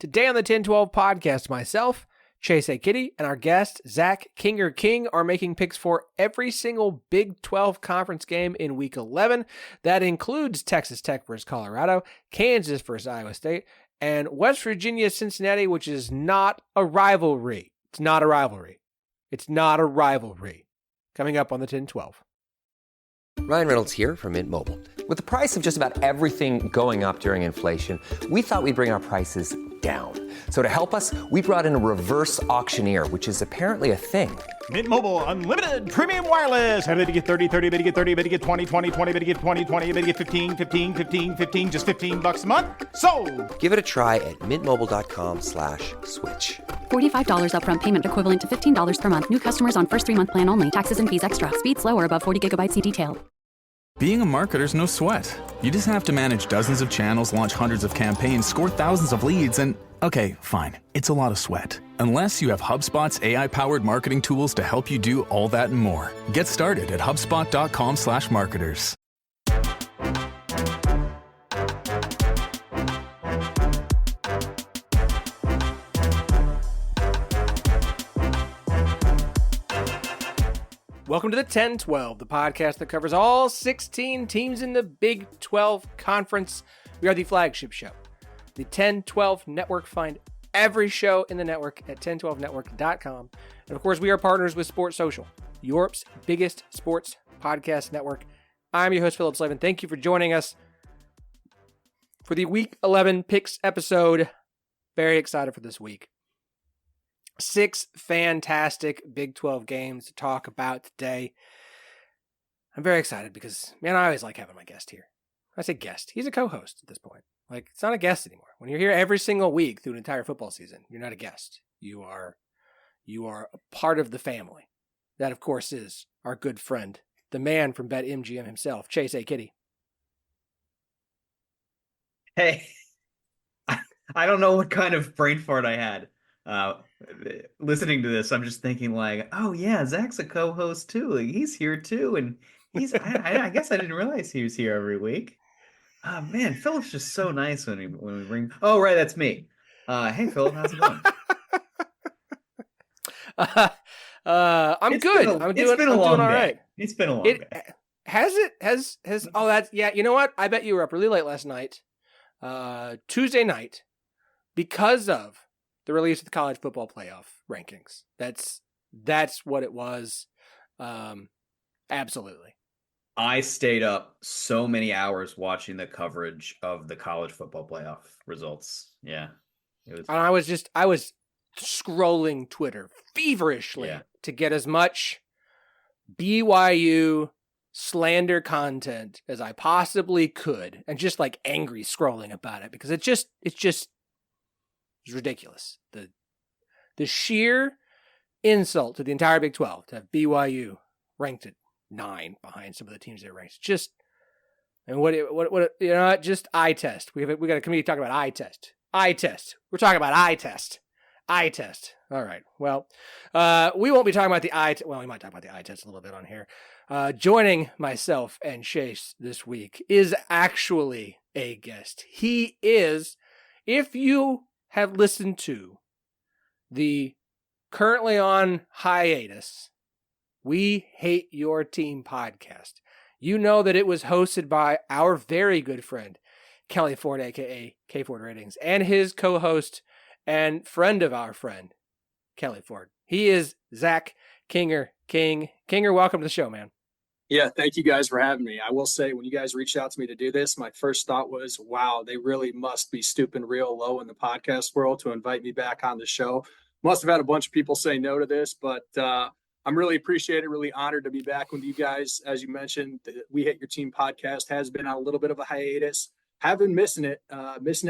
Today on the 10-12 podcast, myself, Chase A. Kiddy, and our guest, Zach Kinger King, are making picks for every single Big 12 conference game in Week 11. That includes Texas Tech versus Colorado, Kansas versus Iowa State, and West Virginia, Cincinnati, which is not a rivalry. It's not a rivalry. It's not a rivalry. Coming up on the 10-12. Ryan Reynolds here from Mint Mobile. With the price of just about everything going up during inflation, we thought we'd bring our prices down. So to help us, we brought in a reverse auctioneer, which is apparently a thing. Mint Mobile Unlimited Premium Wireless. How to get 30, 30, bit to get 30, bit to get 20, 20, 20, bit to get 20, 20, bit to get 15, 15, 15, 15, just $15 a month? Sold! Give it a try at mintmobile.com/switch. $45 upfront payment equivalent to $15 per month. New customers on first 3-month plan only. Taxes and fees extra. Speed slower above 40 gigabytes. See detail. Being a marketer's no sweat. You just have to manage dozens of channels, launch hundreds of campaigns, score thousands of leads, and okay, fine. It's a lot of sweat. Unless you have HubSpot's AI-powered marketing tools to help you do all that and more. Get started at HubSpot.com/marketers. Welcome to the 10-12, the podcast that covers all 16 teams in the Big 12 Conference. We are the flagship show. The 10-12 Network. Find every show in the network at 1012network.com. And of course, we are partners with Sports Social, Europe's biggest sports podcast network. I'm your host, Phillip Slavn. Thank you for joining us for the Week 11 Picks episode. Very excited for this week. 6 fantastic Big 12 games to talk about today. I'm very excited because, man, I always like having my guest here. I say guest. He's a co-host at this point. Like, it's not a guest anymore. When you're here every single week through an entire football season, you're not a guest. You are a part of the family. That, of course, is our good friend, the man from BetMGM himself, Chase A. Kiddy. Hey, I don't know what kind of brain fart I had. Listening to this, I'm just thinking like, oh yeah, Zach's a co-host too. Like, he's here too, and he's. I guess I didn't realize he was here every week. Man, Philip's just so nice when we bring. Oh right, that's me. Hey Philip, how's it going? I'm good. It's been a long day. Right. It's been a long day. Has it? Has? Oh, that's yeah. You know what? I bet you were up really late last night, Tuesday night, because of the release of the college football playoff rankings. That's what it was. Absolutely. I stayed up so many hours watching the coverage of the college football playoff results. Yeah. It was. And I was scrolling Twitter feverishly to get as much BYU slander content as I possibly could, and just like angry scrolling about it because it's ridiculous. The sheer insult to the entire Big 12 to have BYU ranked at 9 behind some of the teams they're ranked. Just, and what just eye test. We got a committee talking about eye test. Eye test. We're talking about eye test. Eye test. All right. Well, we won't be talking about the eye test. Well, we might talk about the eye test a little bit on here. Joining myself and Chase this week is actually a guest. He is, if you have listened to the currently on hiatus We Hate Your Team podcast, you know that it was hosted by our very good friend, Kelly Ford, a.k.a. K Ford Ratings, and his co-host and friend of our friend, Kelly Ford. He is Zach Kinger King. Kinger, welcome to the show, man. Yeah, thank you guys for having me. I will say, when you guys reached out to me to do this, my first thought was, wow, they really must be stooping real low in the podcast world to invite me back on the show. Must have had a bunch of people say no to this, but I'm really appreciated, really honored to be back with you guys. As you mentioned, the We Hate Your Team podcast has been on a little bit of a hiatus. Have been missing it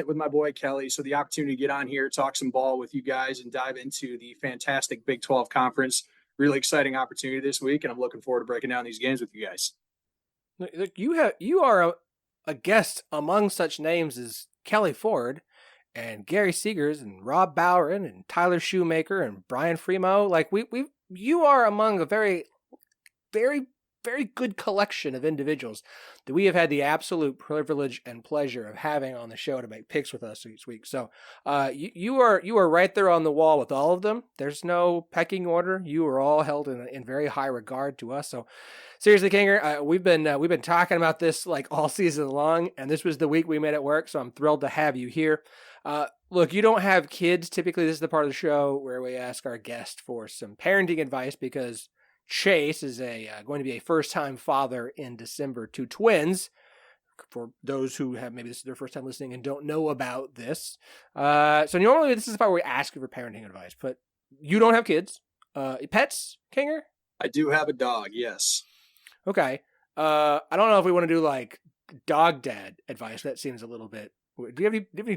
with my boy Kelly. So the opportunity to get on here, talk some ball with you guys, and dive into the fantastic Big 12 conference. Really exciting opportunity this week, and I'm looking forward to breaking down these games with you guys. Look, you are a guest among such names as Kelly Ford and Gary Seegers and Rob Bowerin and Tyler Shoemaker and Brian Fremo. Like you are among a very, very very good collection of individuals that we have had the absolute privilege and pleasure of having on the show to make picks with us each week. So you are right there on the wall with all of them. There's no pecking order. You are all held in very high regard to us. So seriously, Kinger, we've been talking about this like all season long, and this was the week we made it work. So I'm thrilled to have you here. Look, you don't have kids. Typically, this is the part of the show where we ask our guest for some parenting advice because Chase is going to be a first-time father in December to twins. For those who have maybe this is their first time listening and don't know about this, so normally this is the part where we ask you for parenting advice. But you don't have kids, pets, Kinger? I do have a dog. Yes. Okay. I don't know if we want to do like dog dad advice. That seems a little bit. Do you have any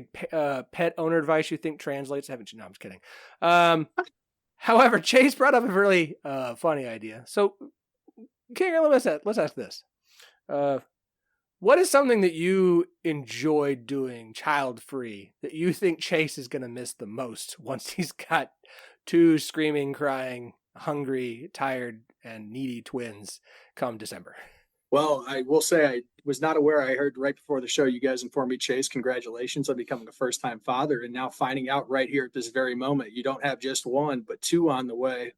pet owner advice you think translates? Haven't you? No, I'm just kidding. However, Chase brought up a really funny idea. So, Kinger, let's ask this. What is something that you enjoyed doing child-free that you think Chase is going to miss the most once he's got two screaming, crying, hungry, tired, and needy twins come December? Well, I will say I was not aware. I heard right before the show you guys informed me, Chase, congratulations on becoming a first-time father. And now finding out right here at this very moment, you don't have just one, but two on the way.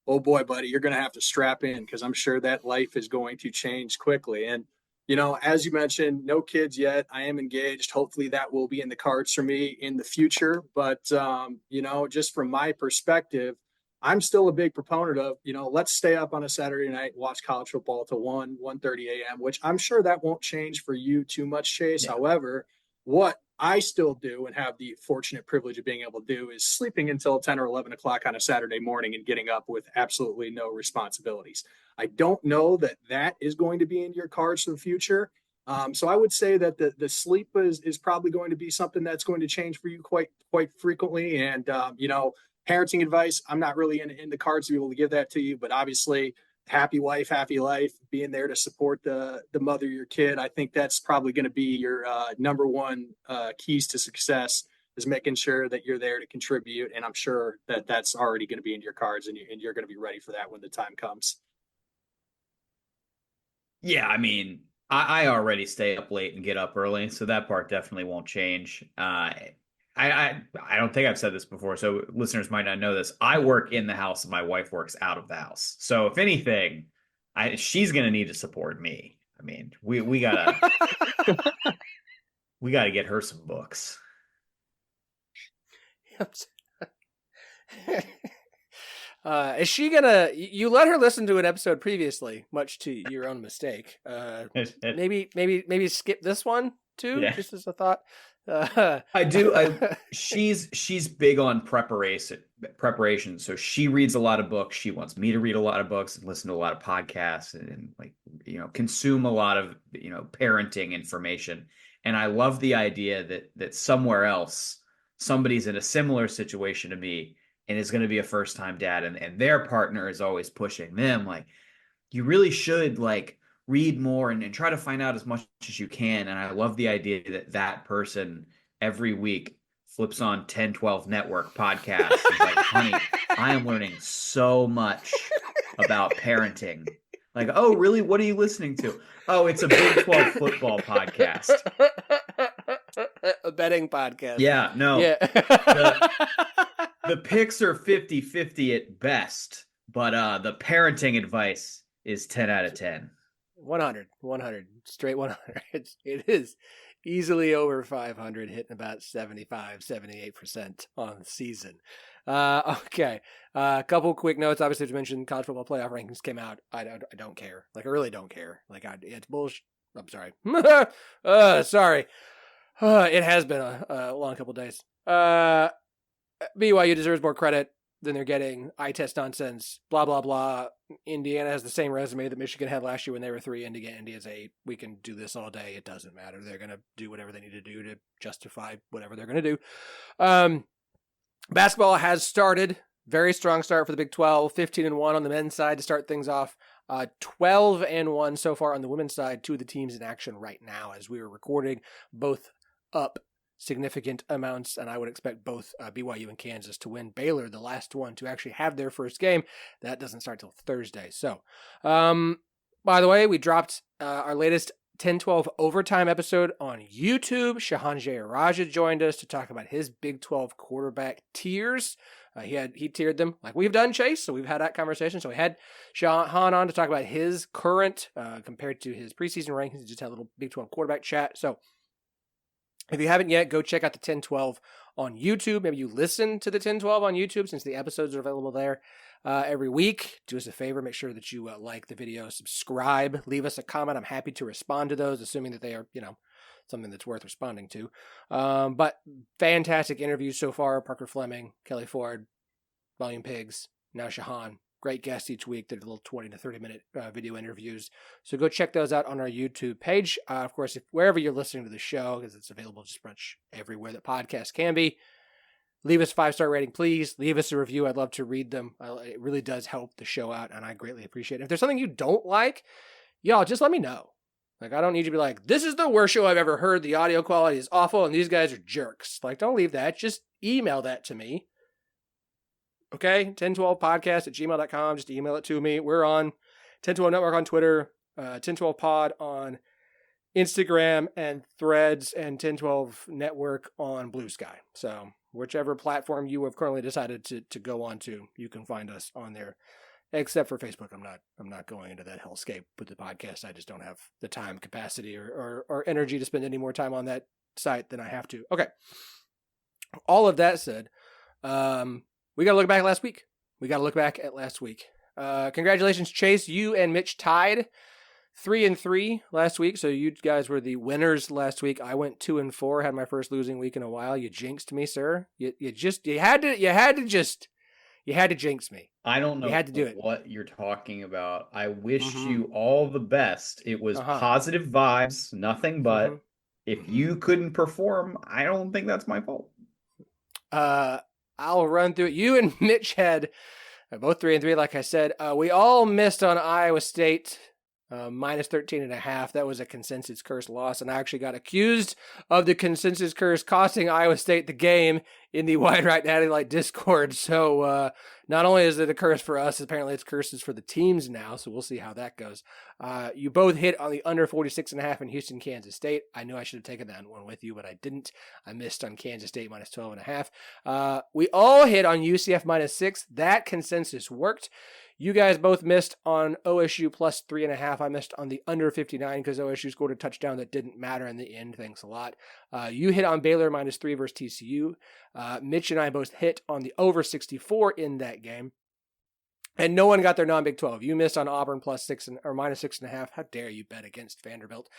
Oh boy, buddy, you're going to have to strap in because I'm sure that life is going to change quickly. And, you know, as you mentioned, no kids yet. I am engaged. Hopefully that will be in the cards for me in the future. But, you know, just from my perspective, I'm still a big proponent of, you know, let's stay up on a Saturday night, watch college football to 1:30 a.m., which I'm sure that won't change for you too much, Chase. Yeah. However, what I still do and have the fortunate privilege of being able to do is sleeping until 10 or 11 o'clock on a Saturday morning and getting up with absolutely no responsibilities. I don't know that that is going to be in your cards for the future. So I would say that the sleep is probably going to be something that's going to change for you quite frequently. And, you know, parenting advice, I'm not really in the cards to be able to give that to you, but obviously happy wife, happy life, being there to support the mother of your kid. I think that's probably going to be your number one keys to success is making sure that you're there to contribute. And I'm sure that that's already going to be in your cards and you're going to be ready for that when the time comes. Yeah, I mean, I already stay up late and get up early, so that part definitely won't change. I don't think I've said this before, so listeners might not know this. I work in the house and my wife works out of the house. So if anything, she's going to need to support me. I mean, we gotta we gotta get her some books. Is she gonna? You let her listen to an episode previously, much to your own mistake. Maybe skip this one too, yeah. Just as a thought. I do. She's big on preparation. So she reads a lot of books. She wants me to read a lot of books and listen to a lot of podcasts and like, you know, consume a lot of, you know, parenting information. And I love the idea that somewhere else, somebody's in a similar situation to me and is going to be a first time dad. And their partner is always pushing them. Like, you really should like read more and try to find out as much as you can. And I love the idea that person every week flips on 10-12 network podcast. It's like, honey, I am learning so much about parenting. Like, oh, really? What are you listening to? Oh, it's a Big 12 football podcast. A betting podcast. Yeah, no. Yeah. The picks are 50-50 at best, but the parenting advice is 10 out of 10. 100, straight 100. It is easily over 500, hitting about 75-78% on the season. Okay. A couple quick notes. Obviously, as you mentioned, college football playoff rankings came out. I don't care. Like, I really don't care. Like, it's bullshit. I'm sorry. Sorry. It has been a long couple days. BYU deserves more credit than they're getting. Eye test nonsense, blah, blah, blah. Indiana has the same resume that Michigan had last year when they were 3 and again, Indiana's 8. We can do this all day. It doesn't matter. They're going to do whatever they need to do to justify whatever they're going to do. Basketball has started. Very strong start for the Big 12. 15-1 on the men's side to start things off. 12-1 so far on the women's side. 2 of the teams in action right now as we were recording, both up significant amounts, and I would expect both BYU and Kansas to win. Baylor, the last one to actually have their first game, that doesn't start till Thursday. So by the way, we dropped our latest 10-12 overtime episode on YouTube. Shahan Jayaraja joined us to talk about his Big 12 quarterback tiers. He tiered them like we've done, Chase. So we've had that conversation. So we had Shahan on to talk about his current compared to his preseason rankings. We just had a little Big 12 quarterback chat. So if you haven't yet, go check out the 10-12 on YouTube. Maybe you listen to the 10-12 on YouTube since the episodes are available there every week. Do us a favor. Make sure that you like the video, subscribe, leave us a comment. I'm happy to respond to those, assuming that they are, something that's worth responding to. But fantastic interviews so far. Parker Fleming, Kelly Ford, Volume Pigs, now Shahan. Great guests each week. They're little 20 to 30 minute video interviews. So go check those out on our YouTube page. Of course, wherever you're listening to the show, because it's available just pretty much everywhere that podcasts can be, leave us a 5-star rating, please. Leave us a review. I'd love to read them. It really does help the show out, and I greatly appreciate it. If there's something you don't like, y'all, just let me know. Like, I don't need you to be like, this is the worst show I've ever heard. The audio quality is awful, and these guys are jerks. Like, don't leave that. Just email that to me. Okay, 1012podcast@gmail.com. Just email it to me. We're on 1012 Network on Twitter, 1012 Pod on Instagram and Threads, and 1012 Network on Blue Sky. So whichever platform you have currently decided to go on to, you can find us on there. Except for Facebook, I'm not going into that hellscape with the podcast. I just don't have the time, capacity, or energy to spend any more time on that site than I have to. Okay. All of that said, we got to look back at last week. Congratulations, Chase. You and Mitch tied 3-3 last week. So you guys were the winners last week. I went 2-4, had my first losing week in a while. You jinxed me, sir. You had to jinx me. I don't know you had to do it. What you're talking about. I wish you all the best. It was positive vibes, nothing but. If you couldn't perform, I don't think that's my fault. I'll run through it. You and Mitch had both 3-3, like I said. We all missed on Iowa State, minus 13.5. That was a consensus curse loss, and I actually got accused of the consensus curse costing Iowa State the game in the Wide Right Natty Light Discord. So not only is it a curse for us, apparently it's curses for the teams now, so we'll see how that goes. You both hit on the under 46.5 in Houston, Kansas State. I knew I should have taken that one with you, but I didn't. I missed on Kansas State minus 12.5. We all hit on UCF minus 6. That consensus worked. You guys both missed on OSU plus 3.5. I missed on the under 59 because OSU scored a touchdown that didn't matter in the end. Thanks a lot. You hit on Baylor minus 3 versus TCU. Mitch and I both hit on the over 64 in that game. And no one got their non-Big 12. You missed on Auburn plus 6 or minus 6.5. How dare you bet against Vanderbilt?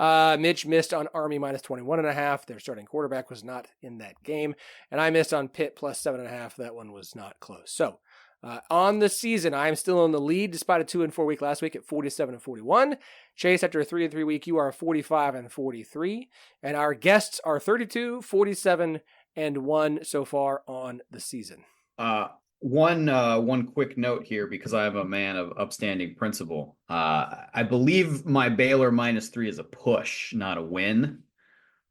Mitch missed on Army minus 21.5. Their starting quarterback was not in that game. And I missed on Pitt plus 7.5. That one was not close. So, on the season, I am still in the lead despite a 2-4 week last week at 47-41. Chase, after a 3-3 week, you are 45-43. And our guests are 32, 47, and 1 so far on the season. One quick note here, because I am a man of upstanding principle. I believe my Baylor minus 3 is a push, not a win.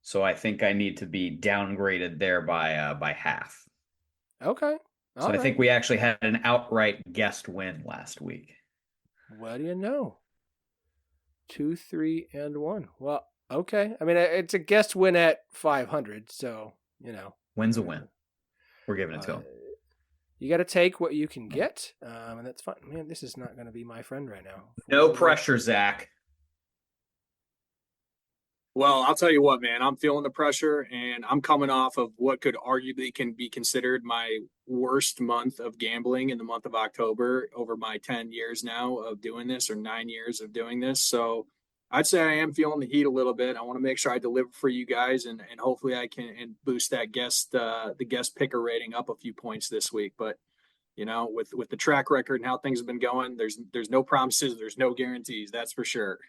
So I think I need to be downgraded there by half. Okay. So I think we actually had an outright guest win last week. What do you know? 2, 3, and 1. Well, okay. I mean, it's a guest win at 500, so, Win's a win. We're giving it to him. You got to take what you can get, and that's fine. Man, this is not going to be my friend right now. No pressure, Zach. Well, I'll tell you what, man, I'm feeling the pressure, and I'm coming off of what could arguably can be considered my worst month of gambling in the month of October over my 10 years now of doing this, or 9 years of doing this. So I'd say I am feeling the heat a little bit. I want to make sure I deliver for you guys, and hopefully I can boost that the guest picker rating up a few points this week. But, with the track record and how things have been going, there's no promises, there's no guarantees. That's for sure.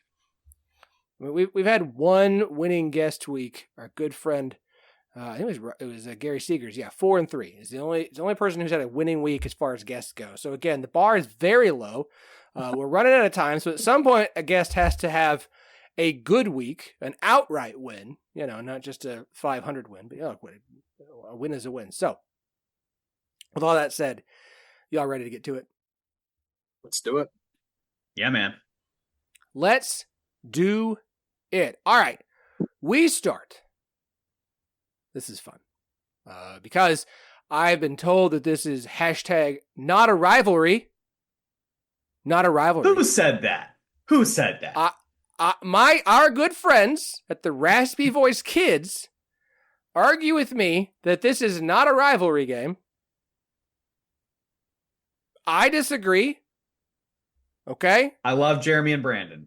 I mean, we've had one winning guest week. Our good friend, I think it was Gary Seegers. Yeah, 4-3 is the only person who's had a winning week as far as guests go. So again, the bar is very low. We're running out of time, so at some point a guest has to have a good week, an outright win. Not just a 500 win, but a win is a win. So, with all that said, y'all ready to get to it? Let's do it. Yeah, man. Let's do it. All right. We start. This is fun. Because I've been told that this is hashtag not a rivalry. Not a rivalry. Who said that? Who said that? Our good friends at the Raspy Voice Kids argue with me that this is not a rivalry game. I disagree. Okay? I love Jeremy and Brandon.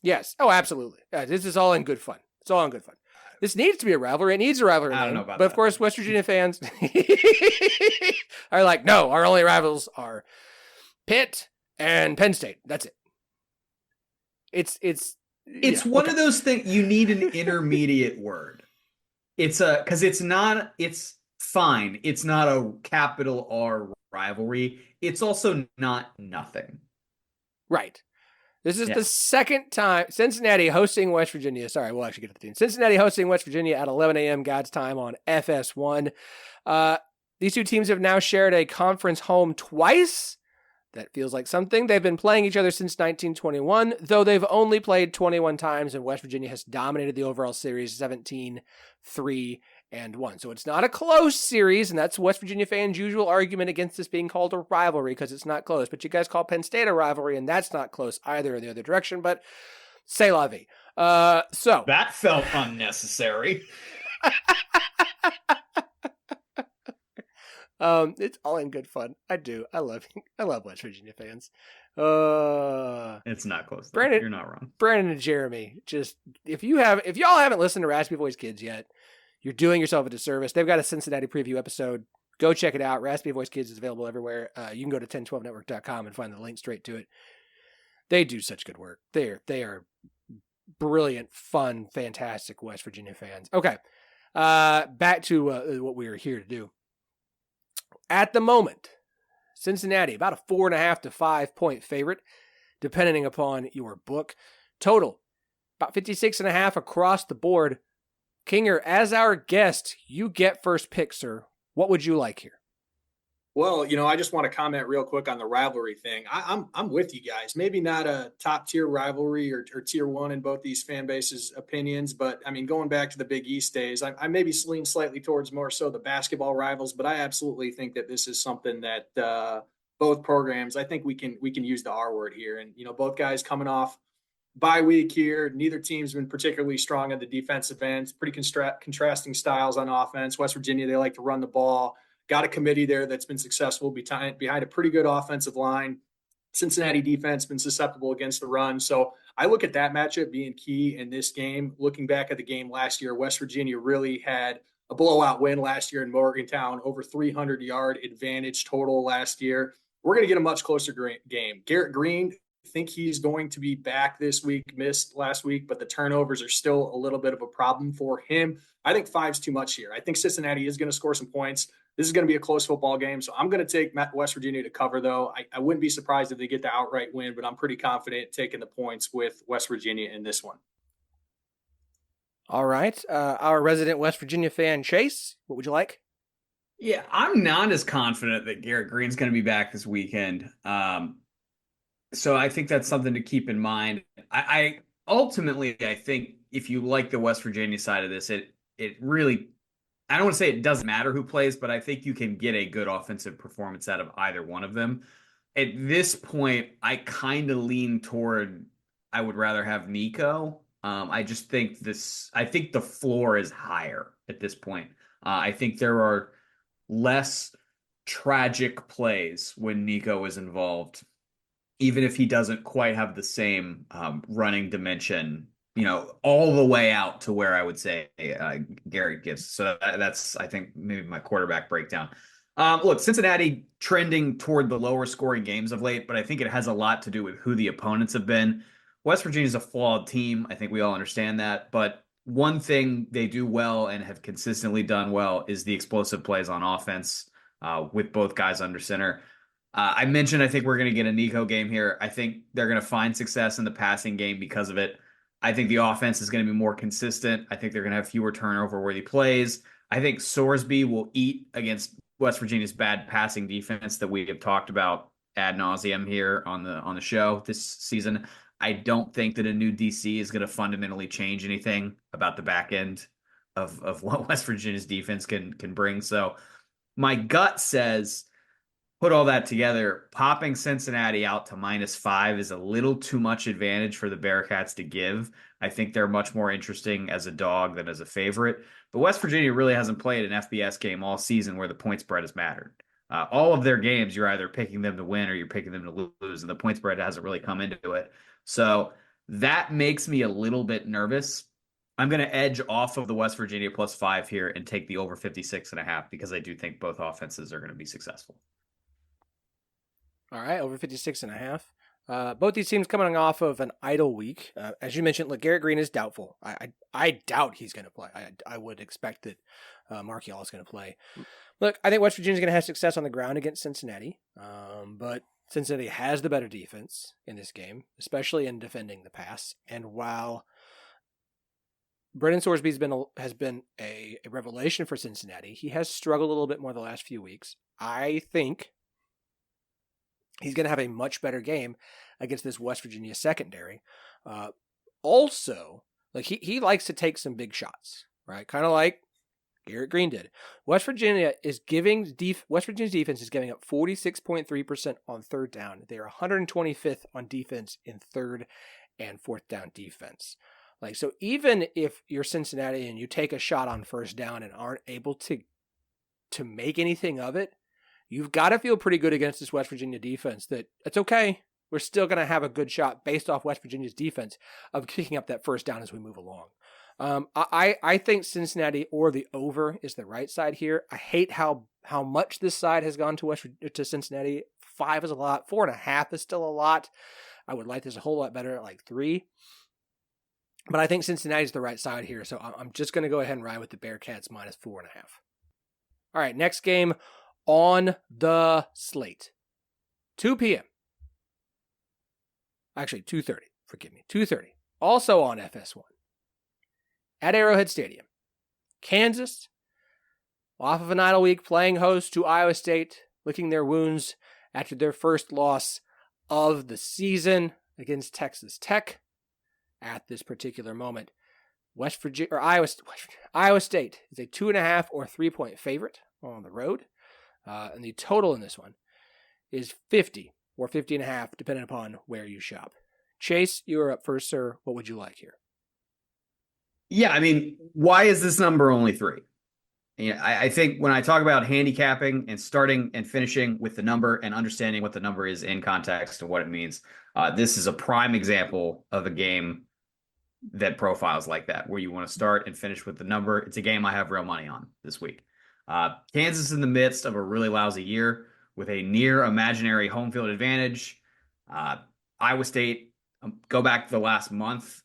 Yes. Oh, absolutely. This is all in good fun. It's all in good fun. This needs to be a rivalry. It needs a rivalry. I don't know about but that. Of course, West Virginia fans are like, no, our only rivals are Pitt and Penn State. That's it. It's one of those things. You need an intermediate word. It's fine. It's not a capital R rivalry. It's also not nothing. Right. This is the second time Cincinnati hosting West Virginia. Sorry, we'll actually get to the team. Cincinnati hosting West Virginia at 11 a.m. God's time on FS1. These two teams have now shared a conference home twice. That feels like something. They've been playing each other since 1921, though they've only played 21 times, and West Virginia has dominated the overall series 17-3-1. So it's not a close series, and that's West Virginia fans' usual argument against this being called a rivalry because it's not close. But you guys call Penn State a rivalry, and that's not close either in the other direction, but c'est la vie. So that felt unnecessary. It's all in good fun. I do. I love West Virginia fans. It's not close. Brandon, you're not wrong. Brandon and Jeremy, just if y'all haven't listened to Raspy Voice Kids yet, you're doing yourself a disservice. They've got a Cincinnati preview episode. Go check it out. Raspy Voice Kids is available everywhere. You can go to 1012network.com and find the link straight to it. They do such good work. They are brilliant, fun, fantastic West Virginia fans. Okay. Back to what we are here to do. At the moment, Cincinnati, about a 4.5 to 5 point favorite, depending upon your book. Total, about 56.5 across the board. Kinger, as our guest, you get first pick, sir. What would you like here? Well, I just want to comment real quick on the rivalry thing. I'm with you guys. Maybe not a top tier rivalry or tier one in both these fan bases' opinions, but I mean, going back to the Big East days, I maybe lean slightly towards more so the basketball rivals, but I absolutely think that this is something that both programs, I think we can use the R word here. And both guys coming off bye week here. Neither team's been particularly strong at the defensive end. Pretty contrasting styles on offense. West Virginia, they like to run the ball. Got a committee there that's been successful behind a pretty good offensive line. Cincinnati defense been susceptible against the run. So I look at that matchup being key in this game. Looking back at the game last year, West Virginia really had a blowout win last year in Morgantown, over 300-yard advantage total last year. We're going to get a much closer game. Garrett Green, I think he's going to be back this week, missed last week, but the turnovers are still a little bit of a problem for him. I think 5's too much here. I think Cincinnati is going to score some points. This is going to be a close football game, so I'm going to take West Virginia to cover, though. I wouldn't be surprised if they get the outright win, but I'm pretty confident taking the points with West Virginia in this one. All right. Our resident West Virginia fan, Chase, what would you like? Yeah, I'm not as confident that Garrett Green's going to be back this weekend. So I think that's something to keep in mind. I ultimately think if you like the West Virginia side of this, it really, I don't want to say it doesn't matter who plays, but I think you can get a good offensive performance out of either one of them. At this point, I kind of lean toward I would rather have Nico. I think the floor is higher at this point. I think there are less tragic plays when Nico is involved, even if he doesn't quite have the same running dimension, all the way out to where I would say Garrett gives. So that's, I think, maybe my quarterback breakdown. Look, Cincinnati trending toward the lower scoring games of late, but I think it has a lot to do with who the opponents have been. West Virginia's a flawed team. I think we all understand that. But one thing they do well and have consistently done well is the explosive plays on offense with both guys under center. I mentioned I think we're going to get a Nico game here. I think they're going to find success in the passing game because of it. I think the offense is going to be more consistent. I think they're going to have fewer turnover-worthy plays. I think Sorsby will eat against West Virginia's bad passing defense that we have talked about ad nauseum here on the show this season. I don't think that a new DC is going to fundamentally change anything about the back end of what West Virginia's defense can bring. So my gut says, put all that together, popping Cincinnati out to -5 is a little too much advantage for the Bearcats to give. I think they're much more interesting as a dog than as a favorite. But West Virginia really hasn't played an FBS game all season where the point spread has mattered. All of their games, you're either picking them to win or you're picking them to lose, and the point spread hasn't really come into it. So that makes me a little bit nervous. I'm going to edge off of the West Virginia +5 here and take the over 56.5 because I do think both offenses are going to be successful. All right, over 56.5. Both these teams coming off of an idle week. As you mentioned, look, Garrett Green is doubtful. I doubt he's going to play. I would expect that Marchiol is going to play. Look, I think West Virginia's going to have success on the ground against Cincinnati, but Cincinnati has the better defense in this game, especially in defending the pass. And while Brennan Sorsby has been a revelation for Cincinnati, he has struggled a little bit more the last few weeks. I think he's going to have a much better game against this West Virginia secondary. Also, like he likes to take some big shots, right? Kind of like Garrett Green did. West Virginia's defense is giving up 46.3% on third down. They are 125th on defense in third and fourth down defense. Like, so even if you're Cincinnati and you take a shot on first down and aren't able to make anything of it, you've got to feel pretty good against this West Virginia defense that it's okay. We're still going to have a good shot based off West Virginia's defense of kicking up that first down as we move along. I think Cincinnati or the over is the right side here. I hate how much this side has gone to Cincinnati. 5 is a lot. 4.5 is still a lot. I would like this a whole lot better at like 3. But I think Cincinnati's the right side here, so I'm just going to go ahead and ride with the Bearcats -4.5. All right, next game on the slate. 2 p.m. Actually, 2:30. Forgive me. 2:30. Also on FS1. At Arrowhead Stadium. Kansas, off of an idle week, playing host to Iowa State, licking their wounds after their first loss of the season against Texas Tech. At this particular moment, Iowa State is a 2.5 or 3-point favorite on the road. And the total in this one is 50 or 50.5, depending upon where you shop. Chase, you're up first, sir. What would you like here? Yeah, I mean, why is this number only 3? I think when I talk about handicapping and starting and finishing with the number and understanding what the number is in context and what it means, this is a prime example of a game that profiles like that, where you want to start and finish with the number. It's a game I have real money on this week. Kansas in the midst of a really lousy year with a near imaginary home field advantage. Iowa State, go back to the last month,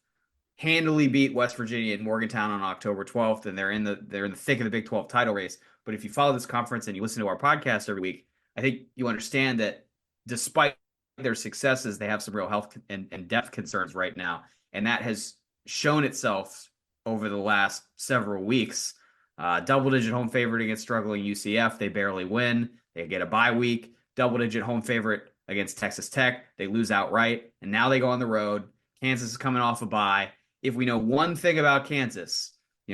handily beat West Virginia at Morgantown on October 12th, and they're in the thick of the Big 12 title race. But if you follow this conference and you listen to our podcast every week, I think you understand that despite their successes, they have some real health and depth concerns right now, and that has shown itself over the last several weeks. Double-digit home favorite against struggling UCF, they barely win. They get a bye week. Double-digit home favorite against Texas Tech, they lose outright, and now they go on the road. Kansas is coming off a bye. If we know one thing about Kansas,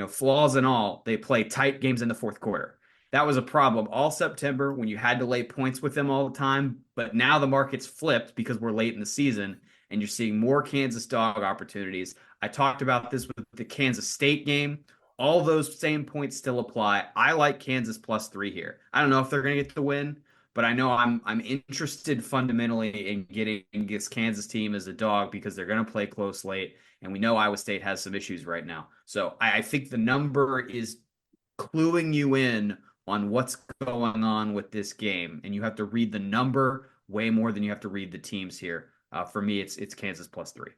flaws and all, they play tight games in the fourth quarter. That was a problem all September when you had to lay points with them all the time, but now the market's flipped because we're late in the season, and you're seeing more Kansas dog opportunities. I talked about this with the Kansas State game. All those same points still apply. I like Kansas +3 here. I don't know if they're going to get the win, but I know I'm interested fundamentally in getting this Kansas team as a dog because they're going to play close late, and we know Iowa State has some issues right now. So I think the number is cluing you in on what's going on with this game, and you have to read the number way more than you have to read the teams here. For me, it's Kansas +3.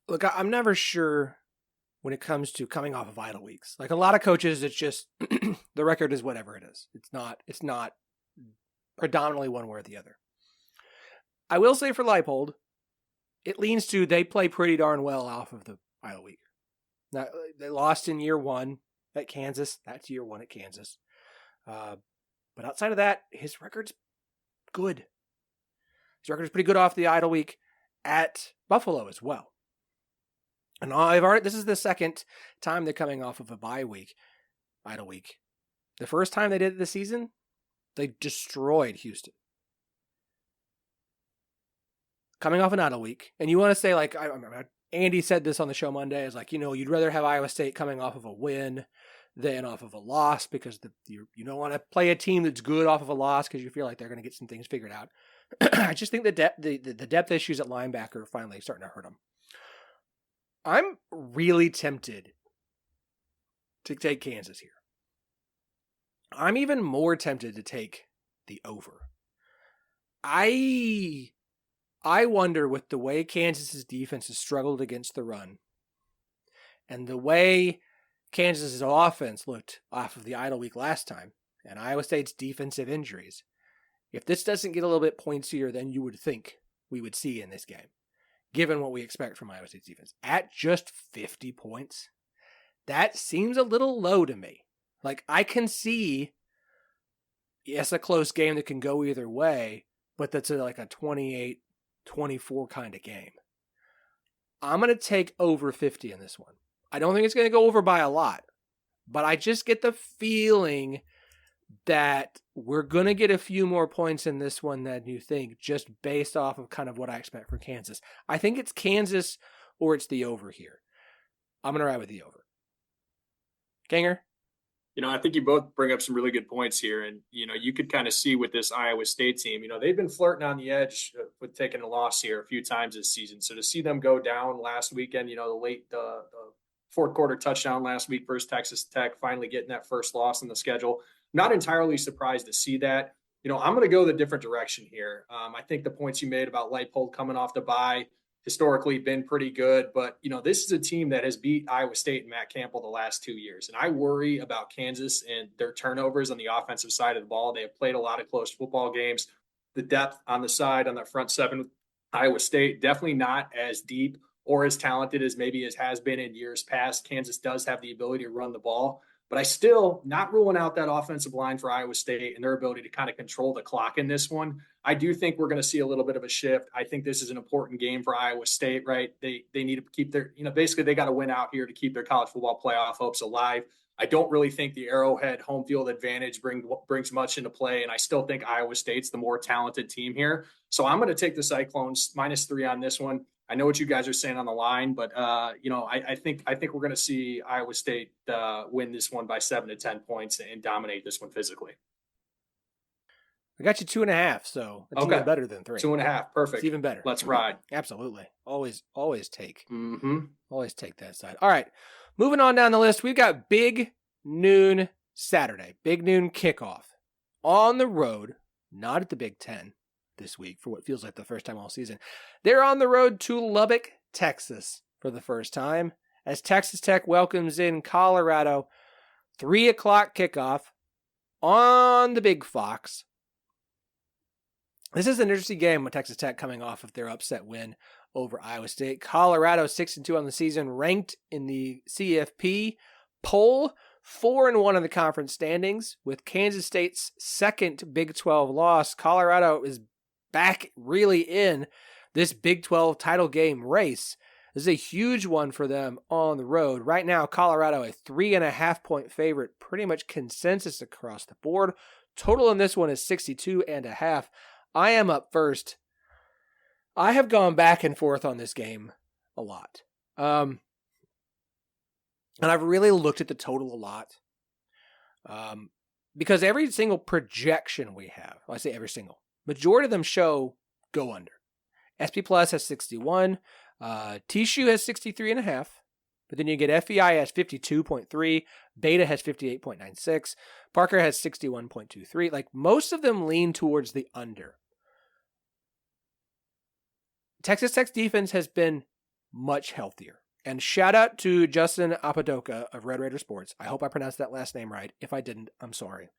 Look, I'm never sure when it comes to coming off of idle weeks. Like a lot of coaches, it's just the record is whatever it is. It's not predominantly one way or the other. I will say for Leipold, it leans to they play pretty darn well off of the idle week. Now, they lost in year 1 at Kansas. That's year 1 at Kansas. But outside of that, his record's good. His record is pretty good off the idle week. at Buffalo as well. And this is the second time they're coming off of a idle week. The first time they did it this season, they destroyed Houston. Coming off an idle week, and you want to say, like, Andy said this on the show Monday, is like, you'd rather have Iowa State coming off of a win than off of a loss, because you don't want to play a team that's good off of a loss because you feel like they're going to get some things figured out. I just think the depth issues at linebacker are finally starting to hurt them. I'm really tempted to take Kansas here. I'm even more tempted to take the over. I wonder, with the way Kansas's defense has struggled against the run and the way Kansas's offense looked off of the idle week last time and Iowa State's defensive injuries, if this doesn't get a little bit pointsier than you would think we would see in this game, given what we expect from Iowa State's defense, at just 50 points, that seems a little low to me. Like, I can see, yes, a close game that can go either way, but that's like a 28-24 kind of game. I'm going to take over 50 in this one. I don't think it's going to go over by a lot, but I just get the feeling that we're going to get a few more points in this one than you think, just based off of kind of what I expect from Kansas. I think it's Kansas or it's the over here. I'm going to ride with the over. Kanger? I think you both bring up some really good points here. And, you could kind of see with this Iowa State team, they've been flirting on the edge with taking a loss here a few times this season. So to see them go down last weekend, the fourth quarter touchdown last week versus Texas Tech, finally getting that first loss in the schedule. Not entirely surprised to see that. I'm going to go the different direction here. I think the points you made about Leipold coming off the bye, historically been pretty good, but this is a team that has beat Iowa State and Matt Campbell the last 2 years. And I worry about Kansas and their turnovers on the offensive side of the ball. They have played a lot of close football games. The depth on the side, on the front seven with Iowa State, definitely not as deep or as talented as maybe it has been in years past. Kansas does have the ability to run the ball, but I still not ruling out that offensive line for Iowa State and their ability to kind of control the clock in this one. I do think we're going to see a little bit of a shift. I think this is an important game for Iowa State, right? They need to keep their, basically they got to win out here to keep their college football playoff hopes alive. I don't really think the Arrowhead home field advantage brings much into play, and I still think Iowa State's the more talented team here. So I'm going to take the Cyclones -3 on this one. I know what you guys are saying on the line, but I think we're going to see Iowa State win this one by 7 to 10 points and dominate this one physically. I got you 2.5, so it's even better than 3. 2.5, perfect. It's even better. Let's ride. Absolutely. Always take. Mm-hmm. Always take that side. All right, moving on down the list, we've got big noon Saturday, big noon kickoff on the road, not at the Big Ten this week for what feels like the first time all season. They're on the road to Lubbock, Texas for the first time as Texas Tech welcomes in Colorado. 3 o'clock kickoff on the Big Fox. This is an interesting game with Texas Tech coming off of their upset win over Iowa State. Colorado 6-2 on the season, ranked in the CFP poll, 4-1 in the conference standings. With Kansas State's second Big 12 loss, Colorado is back really in this Big 12 title game race. This is a huge one for them on the road. Right now, Colorado a 3.5-point favorite, pretty much consensus across the board. Total in this one is 62.5. I am up first. I have gone back and forth on this game a lot. And I've really looked at the total a lot. Because every single projection we have, I say every single, majority of them show go under. SP Plus has 61. Tishu has 63.5. But then you get FEI has 52.3. Beta has 58.96. Parker has 61.23. Like, most of them lean towards the under. Texas Tech's defense has been much healthier. And shout out to Justin Apodaca of Red Raider Sports. I hope I pronounced that last name right. If I didn't, I'm sorry.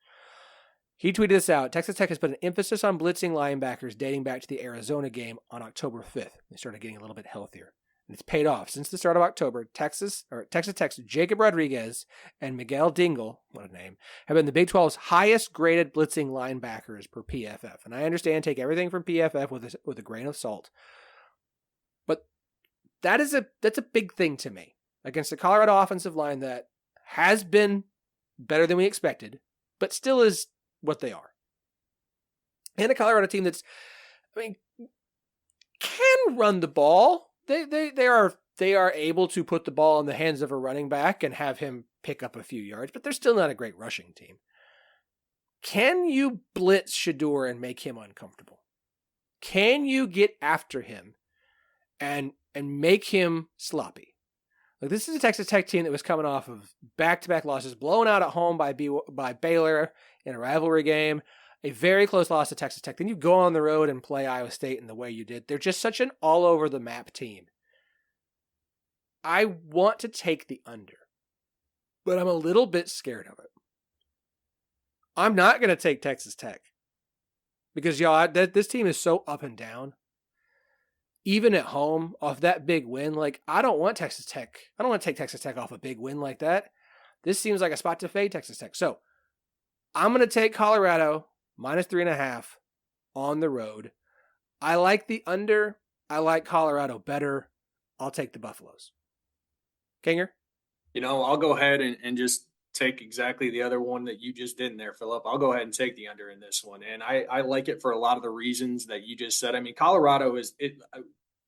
He tweeted this out. Texas Tech has put an emphasis on blitzing linebackers dating back to the Arizona game on October 5th. They started getting a little bit healthier. And it's paid off. Since the start of October, Texas Tech's Jacob Rodriguez and Miguel Dingle, what a name, have been the Big 12's highest graded blitzing linebackers per PFF. And I understand, take everything from PFF with a grain of salt. that's a big thing to me against the Colorado offensive line that has been better than we expected, but still is what they are. And a Colorado team that's, can run the ball. They are able to put the ball in the hands of a running back and have him pick up a few yards, but they're still not a great rushing team. Can you blitz Shador and make him uncomfortable? Can you get after him and make him sloppy? Like, this is a Texas Tech team that was coming off of back-to-back losses, blown out at home by Baylor in a rivalry game, a very close loss to Texas Tech. Then you go on the road and play Iowa State in the way you did. They're just such an all-over-the-map team. I want to take the under, but I'm a little bit scared of it. I'm not going to take Texas Tech because, y'all, this team is so up and down. Even at home, off that big win, like, I don't want Texas Tech. I don't want to take Texas Tech off a big win like that. This seems like a spot to fade Texas Tech. So I'm going to take Colorado -3.5 on the road. I like the under. I like Colorado better. I'll take the Buffaloes. Kinger? I'll go ahead and just take exactly the other one that you just did in there, Phillip. I'll go ahead and take the under in this one. And I like it for a lot of the reasons that you just said. I mean, Colorado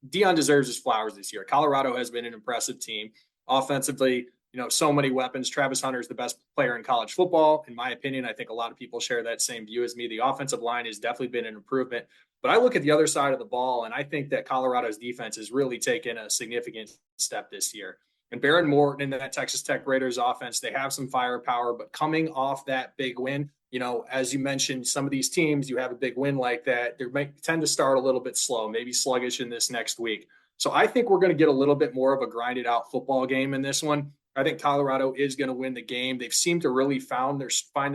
Deion deserves his flowers this year. Colorado has been an impressive team. Offensively, so many weapons. Travis Hunter is the best player in college football. In my opinion, I think a lot of people share that same view as me. The offensive line has definitely been an improvement. But I look at the other side of the ball, and I think that Colorado's defense has really taken a significant step this year. And Baron Morton and that Texas Tech Raiders offense, they have some firepower, but coming off that big win, as you mentioned, some of these teams, you have a big win like that, they might tend to start a little bit slow, maybe sluggish in this next week. So I think we're going to get a little bit more of a grinded out football game in this one. I think Colorado is going to win the game. They've seemed to really find their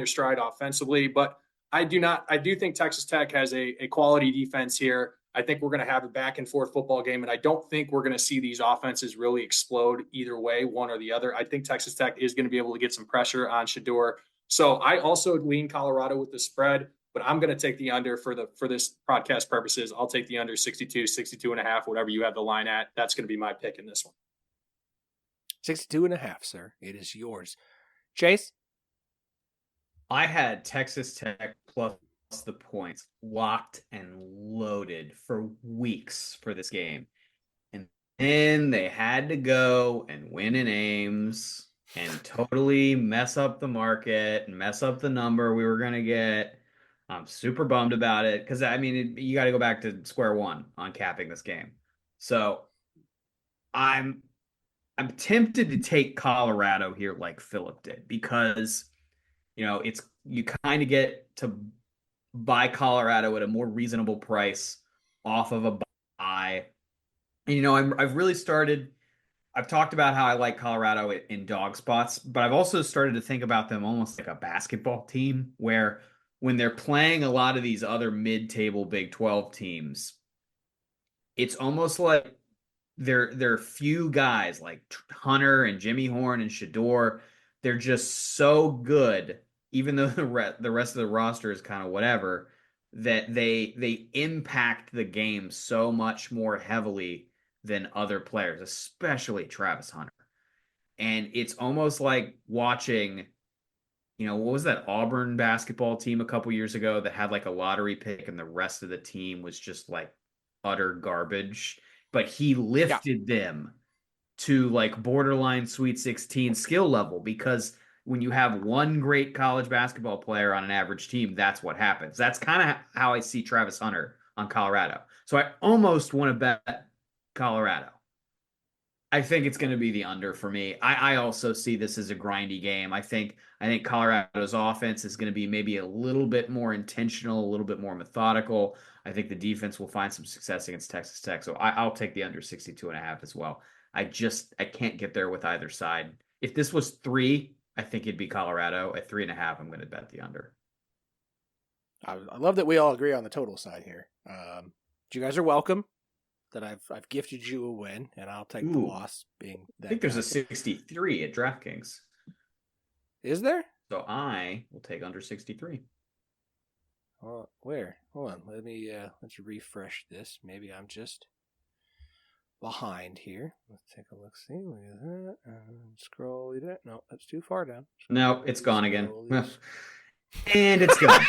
stride offensively, but I do think Texas Tech has a quality defense here. I think we're going to have a back and forth football game, and I don't think we're going to see these offenses really explode either way, one or the other. I think Texas Tech is going to be able to get some pressure on Shador. So I also lean Colorado with the spread, but I'm going to take the under for this podcast purposes. I'll take the under 62.5, whatever you have the line at. That's going to be my pick in this one. 62.5, sir. It is yours. Chase? I had Texas Tech plus the points locked and loaded for weeks for this game. And then they had to go and win in Ames and totally mess up the market and mess up the number we were going to get. I'm super bummed about it because, you got to go back to square one on capping this game. So I'm tempted to take Colorado here like Phillip did because, you kind of get to buy Colorado at a more reasonable price off of a buy. And, I've talked about how I like Colorado in dog spots, but I've also started to think about them almost like a basketball team where when they're playing a lot of these other mid-table Big 12 teams, it's almost like they're few guys like Hunter and Jimmy Horn and Shador. They're just so good, even though the rest of the roster is kind of whatever, that they impact the game so much more heavily than other players, especially Travis Hunter. And it's almost like watching, what was that Auburn basketball team a couple years ago that had like a lottery pick and the rest of the team was just like utter garbage, but he lifted them to like borderline Sweet 16 skill level because when you have one great college basketball player on an average team, that's what happens. That's kind of how I see Travis Hunter on Colorado. So I almost want to bet Colorado. I think it's going to be the under for me. I also see this as a grindy game. I think Colorado's offense is going to be maybe a little bit more intentional, a little bit more methodical. I think the defense will find some success against Texas Tech. So I'll take the under 62.5 as well. I can't get there with either side. If this was 3, I think it'd be Colorado. At 3.5, I'm going to bet the under. I love that we all agree on the total side here. You guys are welcome. That I've gifted you a win, and I'll take the loss. Being that I think there's a 63 at DraftKings. Is there? So I will take under 63. Where? Hold on. Let's refresh this. Maybe I'm just behind here. Let's take a look. See, look at that. Scroll it. No, that's too far down. No, it's gone again. Scroll. And it's gone.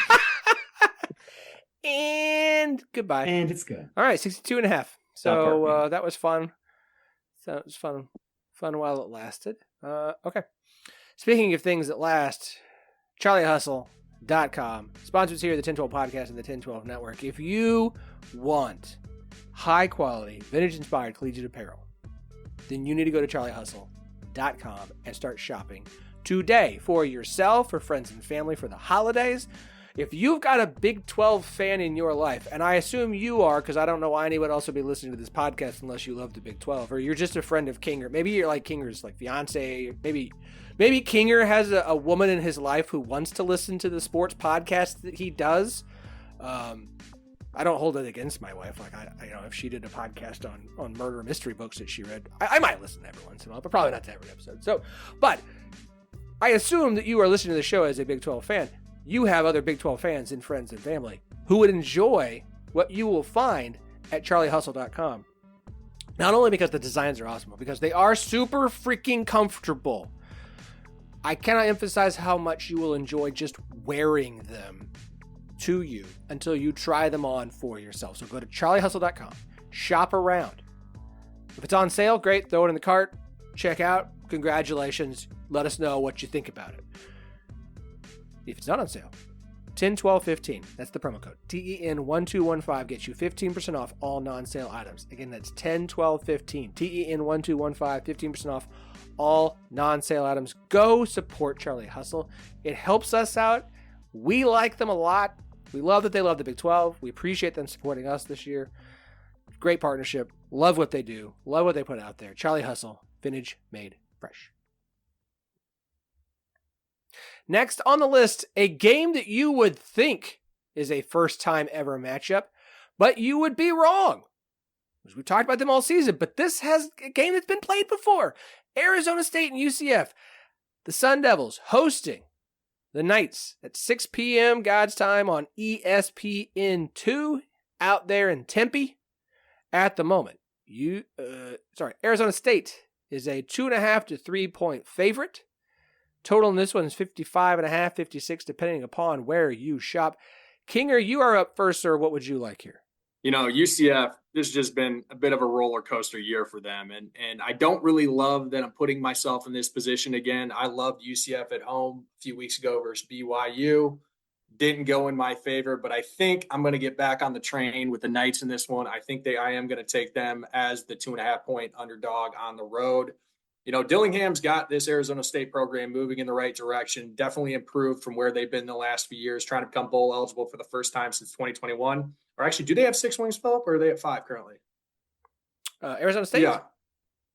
And goodbye. And it's good. All right, 62.5. So that was fun. So it was fun while it lasted. Okay. Speaking of things that last, CharlieHustle.com sponsors here the 1012 podcast and the 1012 network. If you want high quality, vintage inspired collegiate apparel, then you need to go to CharlieHustle.com and start shopping today for yourself, for friends and family, for the holidays. If you've got a Big 12 fan in your life, and I assume you are, because I don't know why anyone else would be listening to this podcast unless you love the Big 12, or you're just a friend of Kinger. Maybe you're like Kinger's like fiance. Maybe Kinger has a woman in his life who wants to listen to the sports podcast that he does. I don't hold it against my wife. Like if she did a podcast on murder mystery books that she read, I might listen every once in a while, but probably not to every episode. So, but I assume that you are listening to the show as a Big 12 fan. You have other Big 12 fans and friends and family who would enjoy what you will find at CharlieHustle.com. Not only because the designs are awesome, but because they are super freaking comfortable. I cannot emphasize how much you will enjoy just wearing them to you until you try them on for yourself. So go to CharlieHustle.com, shop around. If it's on sale, great, throw it in the cart, check out, congratulations, let us know what you think about it. If it's not on sale, 101215. That's the promo code. TEN1215 gets you 15% off all non-sale items. Again, that's 101215. TEN1215, 15% off all non-sale items. Go support Charlie Hustle. It helps us out. We like them a lot. We love that they love the Big 12. We appreciate them supporting us this year. Great partnership. Love what they do. Love what they put out there. Charlie Hustle, vintage made fresh. Next on the list, a game that you would think is a first-time ever matchup, but you would be wrong. We've talked about them all season, but this has a game that's been played before. Arizona State and UCF. The Sun Devils hosting the Knights at 6 p.m. God's time on ESPN2 out there in Tempe at the moment. Arizona State is a 2.5 to 3 point favorite. Total in this one is 55.5, 56, depending upon where you shop. Kinger, you are up first, sir. What would you like here? UCF, this has just been a bit of a roller coaster year for them. And I don't really love that I'm putting myself in this position again. I loved UCF at home a few weeks ago versus BYU. Didn't go in my favor, but I think I'm going to get back on the train with the Knights in this one. I think I am going to take them as the 2.5 point underdog on the road. Dillingham's got this Arizona State program moving in the right direction, definitely improved from where they've been the last few years, trying to become bowl eligible for the first time since 2021. Or actually, do they have 6 wins, Phillip, or are they at 5 currently? Arizona State? Yeah.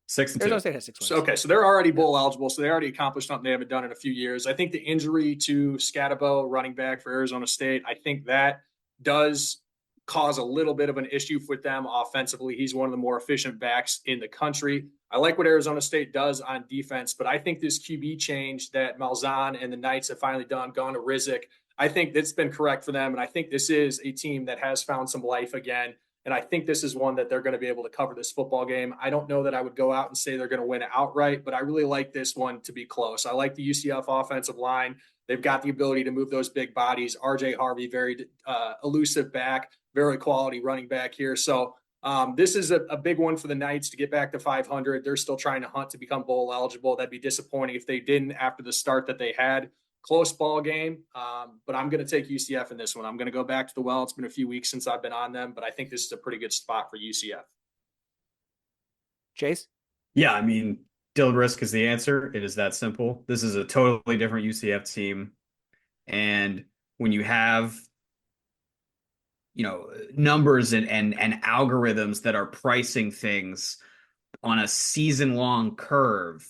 6 and 2. Arizona State has 6 wins. So they're already bowl eligible, so they already accomplished something they haven't done in a few years. I think the injury to Scatabo, running back for Arizona State, I think that does cause a little bit of an issue with them offensively. He's one of the more efficient backs in the country. I like what Arizona State does on defense, but I think this QB change that Malzahn and the Knights have finally gone to Rizek, I think that's been correct for them. And I think this is a team that has found some life again. And I think this is one that they're going to be able to cover this football game. I don't know that I would go out and say they're going to win it outright, but I really like this one to be close. I like the UCF offensive line. They've got the ability to move those big bodies. RJ Harvey, very elusive back, very quality running back here. So this is a big one for the Knights to get back to 500. They're still trying to hunt to become bowl eligible. That'd be disappointing if they didn't after the start that they had. Close ball game, but I'm going to take UCF in this one. I'm going to go back to the well. It's been a few weeks since I've been on them, but I think this is a pretty good spot for UCF. Chase? Yeah, I mean, Dylan Risk is the answer. It is that simple. This is a totally different UCF team. And when you have numbers and algorithms that are pricing things on a season-long curve,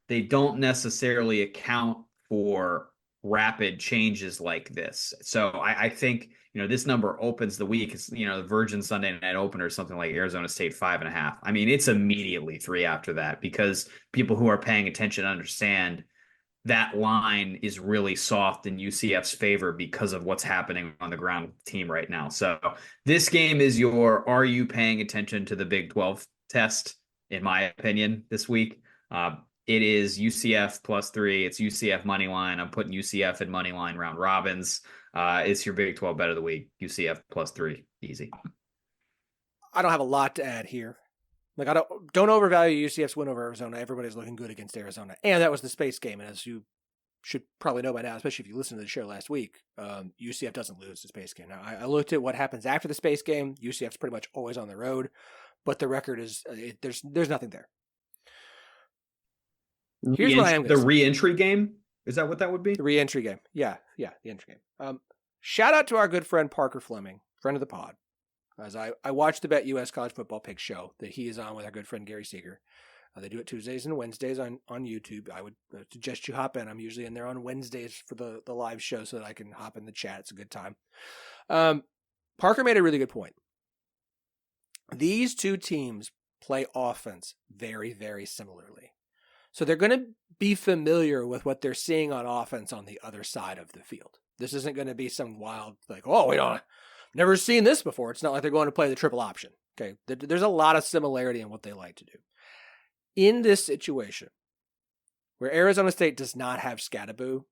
they don't necessarily account for rapid changes like this. So I think, this number opens the week. It's, the Virgin Sunday night opener or something like Arizona State 5.5. I mean, it's immediately 3 after that because people who are paying attention understand that line is really soft in UCF's favor because of what's happening on the ground with the team right now. So this game is are you paying attention to the Big 12 test, in my opinion, this week. It is UCF +3. It's UCF money line. I'm putting UCF in money line round robins. It's your Big 12 bet of the week. UCF +3, easy. I don't have a lot to add here. Like, I don't overvalue UCF's win over Arizona. Everybody's looking good against Arizona, and that was the space game. And as you should probably know by now, especially if you listened to the show last week, UCF doesn't lose the space game. Now, I looked at what happens after the space game. UCF's pretty much always on the road, but the record is there's nothing there. Here's what I am. The re-entry game? Is that what that would be? The re-entry game. Yeah, the entry game. Shout out to our good friend Parker Fleming, friend of the pod. As I watch the Bet US College Football Pick show that he is on with our good friend Gary Seeger. They do it Tuesdays and Wednesdays on YouTube. I would suggest you hop in. I'm usually in there on Wednesdays for the live show so that I can hop in the chat. It's a good time. Parker made a really good point. These two teams play offense very, very similarly. So they're going to be familiar with what they're seeing on offense on the other side of the field. This isn't going to be some wild, like, oh, we don't never seen this before. It's not like they're going to play the triple option. Okay. There's a lot of similarity in what they like to do. In this situation, where Arizona State does not have Scattaboo,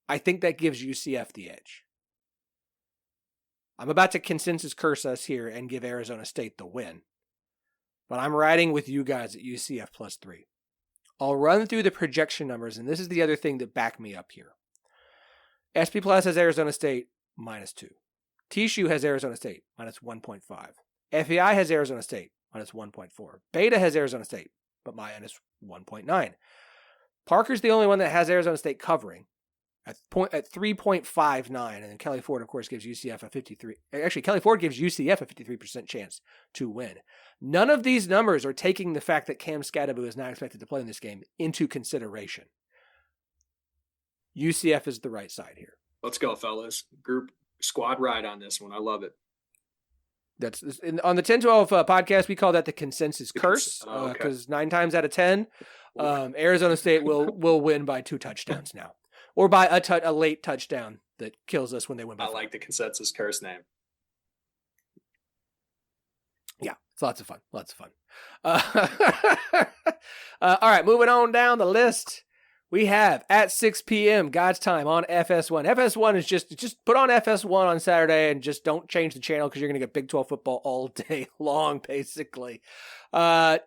I think that gives UCF the edge. I'm about to consensus curse us here and give Arizona State the win. But I'm riding with you guys at UCF +3. I'll run through the projection numbers, and this is the other thing that back me up here. SP Plus has Arizona State -2. TSU has Arizona State -1.5. FEI has Arizona State -1.4. Beta has Arizona State, but -1.9. Parker's the only one that has Arizona State covering at 3.59, and then Kelly Ford, of course, gives UCF a 53. Actually, Kelly Ford gives UCF a 53% chance to win. None of these numbers are taking the fact that Cam Scattaboo is not expected to play in this game into consideration. UCF is the right side here. Let's go, fellas. Group squad ride on this one. I love it. That's on the 10-12 podcast. We call that the consensus curse because 9 times out of 10, Arizona State will win by 2 touchdowns now, or by a late touchdown that kills us when they win by 5. I like the consensus curse name. Yeah, it's lots of fun. All right, moving on down the list. We have at 6 p.m. God's time on FS1. FS1 is just put on FS1 on Saturday and just don't change the channel because you're going to get Big 12 football all day long, basically. TCU,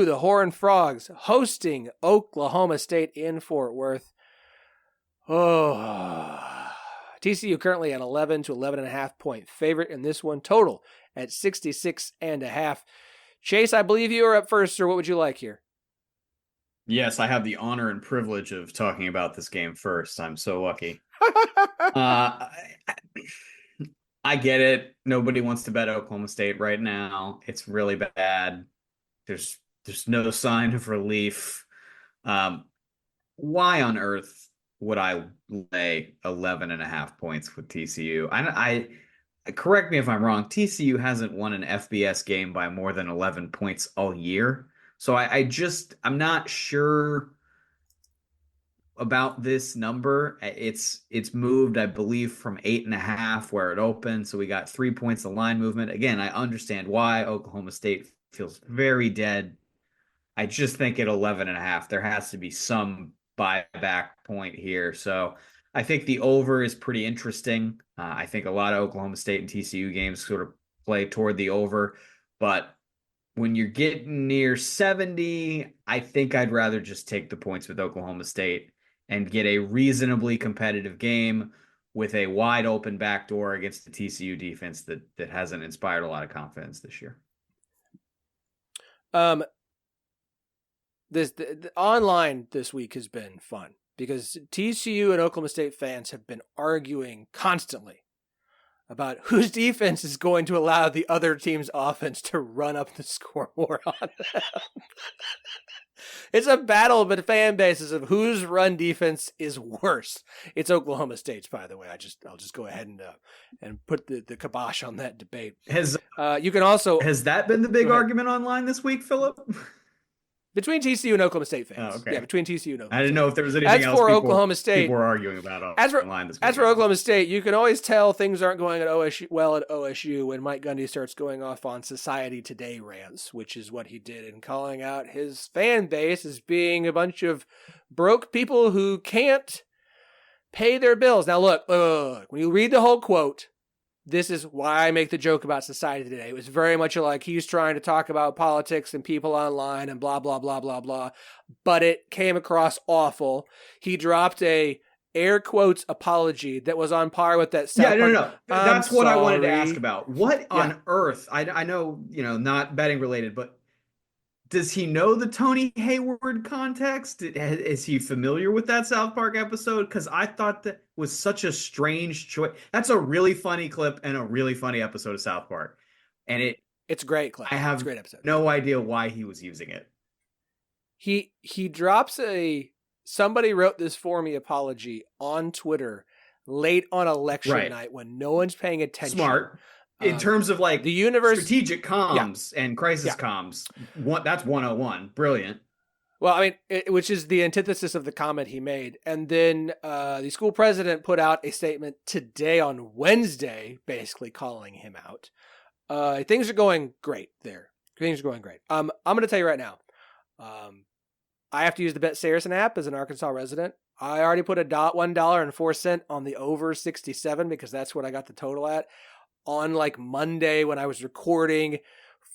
the Horned Frogs, hosting Oklahoma State in Fort Worth. Oh, TCU currently an 11 to 11.5 point favorite in this one. Total at 66.5. Chase, I believe you are up first, sir. What would you like here? Yes, I have the honor and privilege of talking about this game first. I'm so lucky. I get it. Nobody wants to bet Oklahoma State right now. It's really bad. There's no sign of relief. Why on earth would I lay 11.5 points with TCU? I correct me if I'm wrong. TCU hasn't won an FBS game by more than 11 points all year. So I'm not sure about this number. It's moved, I believe, from 8.5 where it opened. So we got 3 points of line movement. Again, I understand why Oklahoma State feels very dead. I just think at 11.5, there has to be some buyback point here. So I think the over is pretty interesting. I think a lot of Oklahoma State and TCU games sort of play toward the over, but when you're getting near 70, I think I'd rather just take the points with Oklahoma State and get a reasonably competitive game with a wide open backdoor against the TCU defense that hasn't inspired a lot of confidence this year. The online this week has been fun because TCU and Oklahoma State fans have been arguing constantly about whose defense is going to allow the other team's offense to run up the scoreboard on them. It's a battle of fan bases of whose run defense is worse. It's Oklahoma State's, by the way. I'll just go ahead and put the kibosh on that debate. Has that been the big argument online this week, Phillip? Between TCU and Oklahoma State fans. Oh, okay. Yeah, between TCU and Oklahoma I didn't State. know if there was anything As else for Oklahoma State, people were arguing about online this weekend. As for Oklahoma State, you can always tell things aren't going at OSU when Mike Gundy starts going off on Society Today rants, which is what he did, and calling out his fan base as being a bunch of broke people who can't pay their bills. Now, look, when you read the whole quote, this is why I make the joke about Society Today. It was very much like he's trying to talk about politics and people online and blah, blah, blah, blah, blah. But it came across awful. He dropped a air quotes apology that was on par with that. No. That's what I wanted to ask about. What on earth? I know, not betting related, but does he know the Tony Hayward context? Is he familiar with that South Park episode? Because I thought that was such a strange choice. That's a really funny clip and a really funny episode of South Park. And it's a great clip. I have it's a great episode. No idea why he was using it. He drops somebody wrote this for me apology on Twitter late on election night when no one's paying attention. Smart. In terms of like the universe, strategic comms and crisis comms, that's 101. Brilliant. Well, I mean, which is the antithesis of the comment he made. And then the school president put out a statement today on Wednesday, basically calling him out. Things are going great there. Things are going great. I'm going to tell you right now. I have to use the Bet Saracen app as an Arkansas resident. I already put $1.04 on the over 67 because that's what I got the total at. On like Monday when I was recording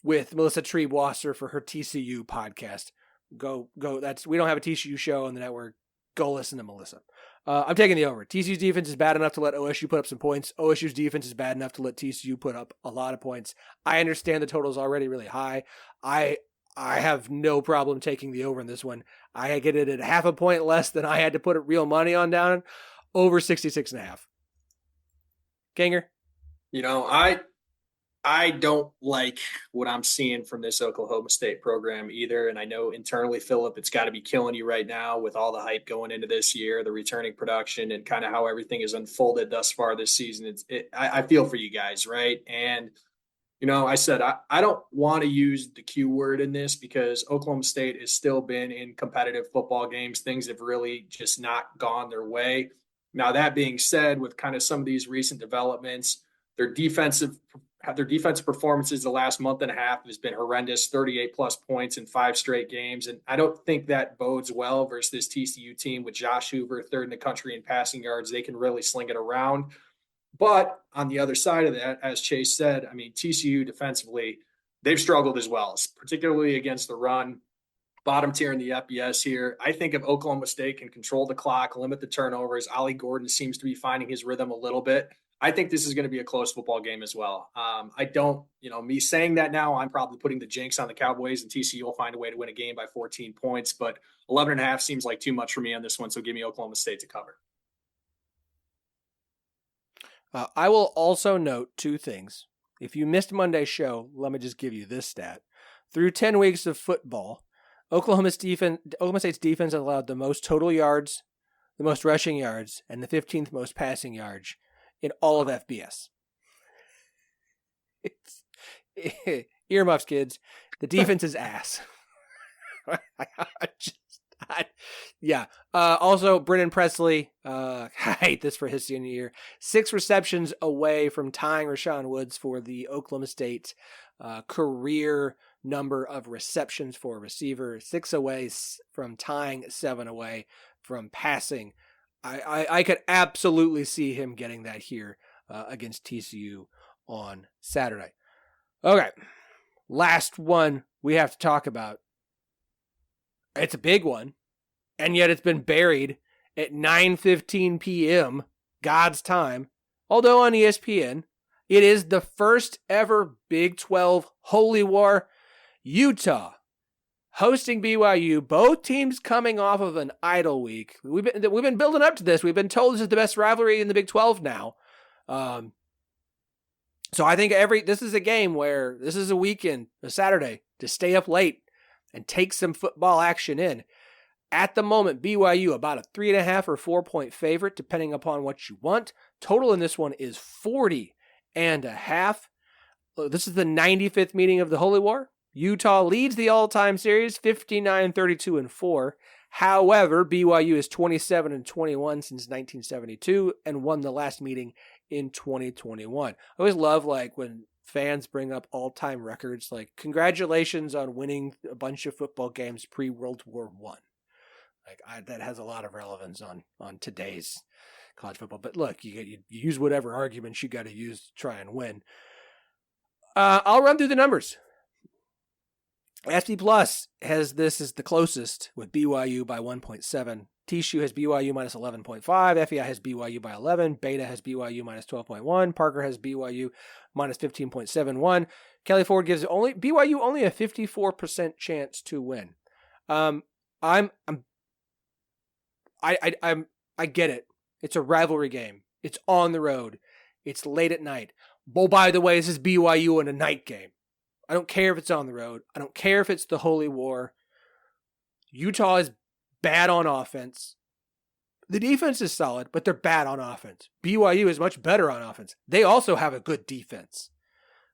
with Melissa Triebwasser for her TCU podcast. Go. We don't have a TCU show on the network. Go listen to Melissa. I'm taking the over. TCU's defense is bad enough to let OSU put up some points. OSU's defense is bad enough to let TCU put up a lot of points. I understand the total is already really high. I have no problem taking the over in this one. I get it at half a point less than I had to put real money on down. Over 66.5. Ganger? I don't like what I'm seeing from this Oklahoma State program either. And I know internally, Phillip, it's got to be killing you right now with all the hype going into this year, the returning production, and kind of how everything has unfolded thus far this season. I feel for you guys, right? And, I said I don't want to use the Q word in this because Oklahoma State has still been in competitive football games. Things have really just not gone their way. Now, that being said, with kind of some of these recent developments, their defensive performances the last month and a half has been horrendous, 38 plus points in 5 straight games. And I don't think that bodes well versus this TCU team with Josh Hoover, 3rd in the country in passing yards. They can really sling it around. But on the other side of that, as Chase said, I mean, TCU defensively, they've struggled as well, particularly against the run. Bottom tier in the FBS here. I think if Oklahoma State can control the clock, limit the turnovers, Ollie Gordon seems to be finding his rhythm a little bit. I think this is going to be a close football game as well. I don't, me saying that now, I'm probably putting the jinx on the Cowboys and TCU will find a way to win a game by 14 points, but 11.5 seems like too much for me on this one. So give me Oklahoma State to cover. I will also note 2 things. If you missed Monday's show, let me just give you this stat. Through 10 weeks of football, Oklahoma State's defense allowed the most total yards, the most rushing yards, and the 15th most passing yards in all of FBS. Earmuffs, kids. The defense is ass. Also, Brennan Presley, I hate this for his senior year. 6 receptions away from tying Rashawn Woods for the Oklahoma State career number of receptions for a receiver. 6 away from tying, 7 away from passing. I could absolutely see him getting that here against TCU on Saturday. Okay, last one we have to talk about. It's a big one, and yet it's been buried at 9:15 p.m. God's time. Although on ESPN, it is the first ever Big 12 Holy War. Utah hosting BYU. Both teams coming off of an idle week. We've been building up to this. We've been told this is the best rivalry in the Big 12 now. So I think this is a game where this is a weekend, a Saturday, to stay up late and take some football action in. At the moment, BYU about a 3.5 or 4 point favorite, depending upon what you want. Total in this one is 40.5. This is the 95th meeting of the Holy War. Utah leads the all-time series 59-32-4. However, BYU is 27-21 since 1972 and won the last meeting in 2021. I always love when fans bring up all-time records, like congratulations on winning a bunch of football games pre-World War I. That has a lot of relevance on today's college football. But look, you use whatever arguments you got to use to try and win. I'll run through the numbers. SP Plus has this as the closest with BYU by 1.7. TSU has BYU minus 11.5. FEI has BYU by 11. Beta has BYU minus 12.1. Parker has BYU minus 15.71. Kelly Ford gives BYU only a 54% chance to win. I get it. It's a rivalry game. It's on the road. It's late at night. Oh, by the way, this is BYU in a night game. I don't care if it's on the road. I don't care if it's the Holy War. Utah is bad on offense. The defense is solid, but they're bad on offense. BYU is much better on offense. They also have a good defense.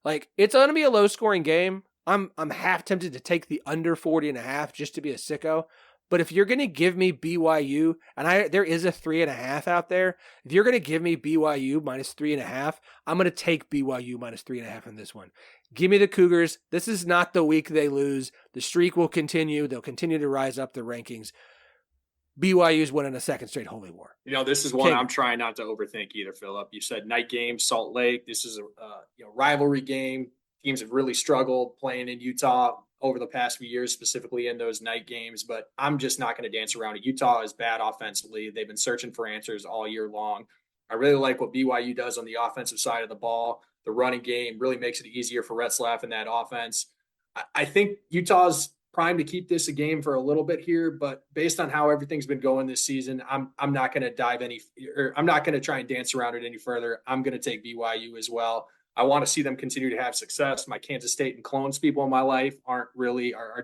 It's going to be a low-scoring game. I'm half tempted to take the under 40.5 just to be a sicko. But if you're going to give me BYU, and there is a 3.5 out there, if you're going to give me BYU minus 3.5, I'm going to take BYU minus 3.5 in this one. Give me the Cougars. This is not the week they lose. The streak will continue. They'll continue to rise up the rankings. BYU's winning a second straight Holy War. This is one I'm trying not to overthink either, Phillip. You said night game, Salt Lake. This is a rivalry game. Teams have really struggled playing in Utah over the past few years, specifically in those night games, but I'm just not going to dance around it. Utah is bad offensively. They've been searching for answers all year long. I really like what BYU does on the offensive side of the ball. The running game really makes it easier for Retzlaff in that offense. I think Utah's primed to keep this a game for a little bit here, but based on how everything's been going this season, I'm not going to I'm not going to try and dance around it any further. I'm going to take BYU as well. I want to see them continue to have success. My Kansas State and Clones people in my life are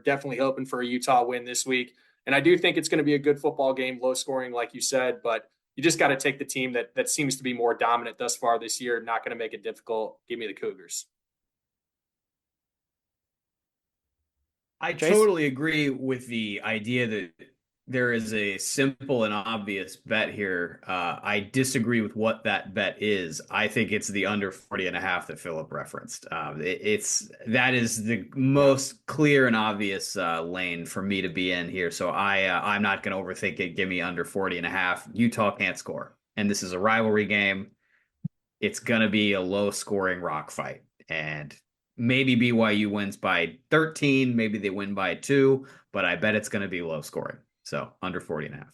definitely hoping for a Utah win this week. And I do think it's going to be a good football game, low scoring, like you said, but you just got to take the team that seems to be more dominant thus far this year. Not going to make it difficult. Give me the Cougars. I totally agree with the idea that there is a simple and obvious bet here. I disagree with what that bet is. I think it's the under 40.5 that Phillip referenced. That is the most clear and obvious lane for me to be in here. So I'm not going to overthink it. Give me under 40.5. Utah can't score, and this is a rivalry game. It's going to be a low scoring rock fight, and maybe BYU wins by 13. Maybe they win by 2, but I bet it's going to be low scoring. So under 40.5.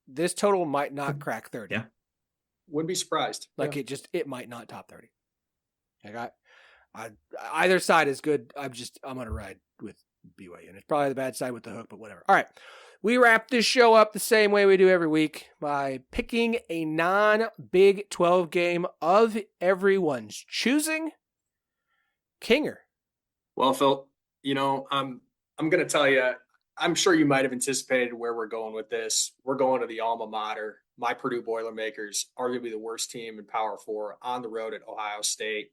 This total might not crack 30. Yeah. Wouldn't be surprised. It might not top 30. Either side is good. I'm going to ride with BYU, and it's probably the bad side with the hook, but whatever. All right. We wrap this show up the same way we do every week by picking a non-Big 12 game of everyone's choosing. Kinger. Well, Phil, I'm going to tell you, I'm sure you might have anticipated where we're going with this. We're going to the alma mater, my Purdue Boilermakers, arguably the worst team in Power 4, on the road at Ohio State.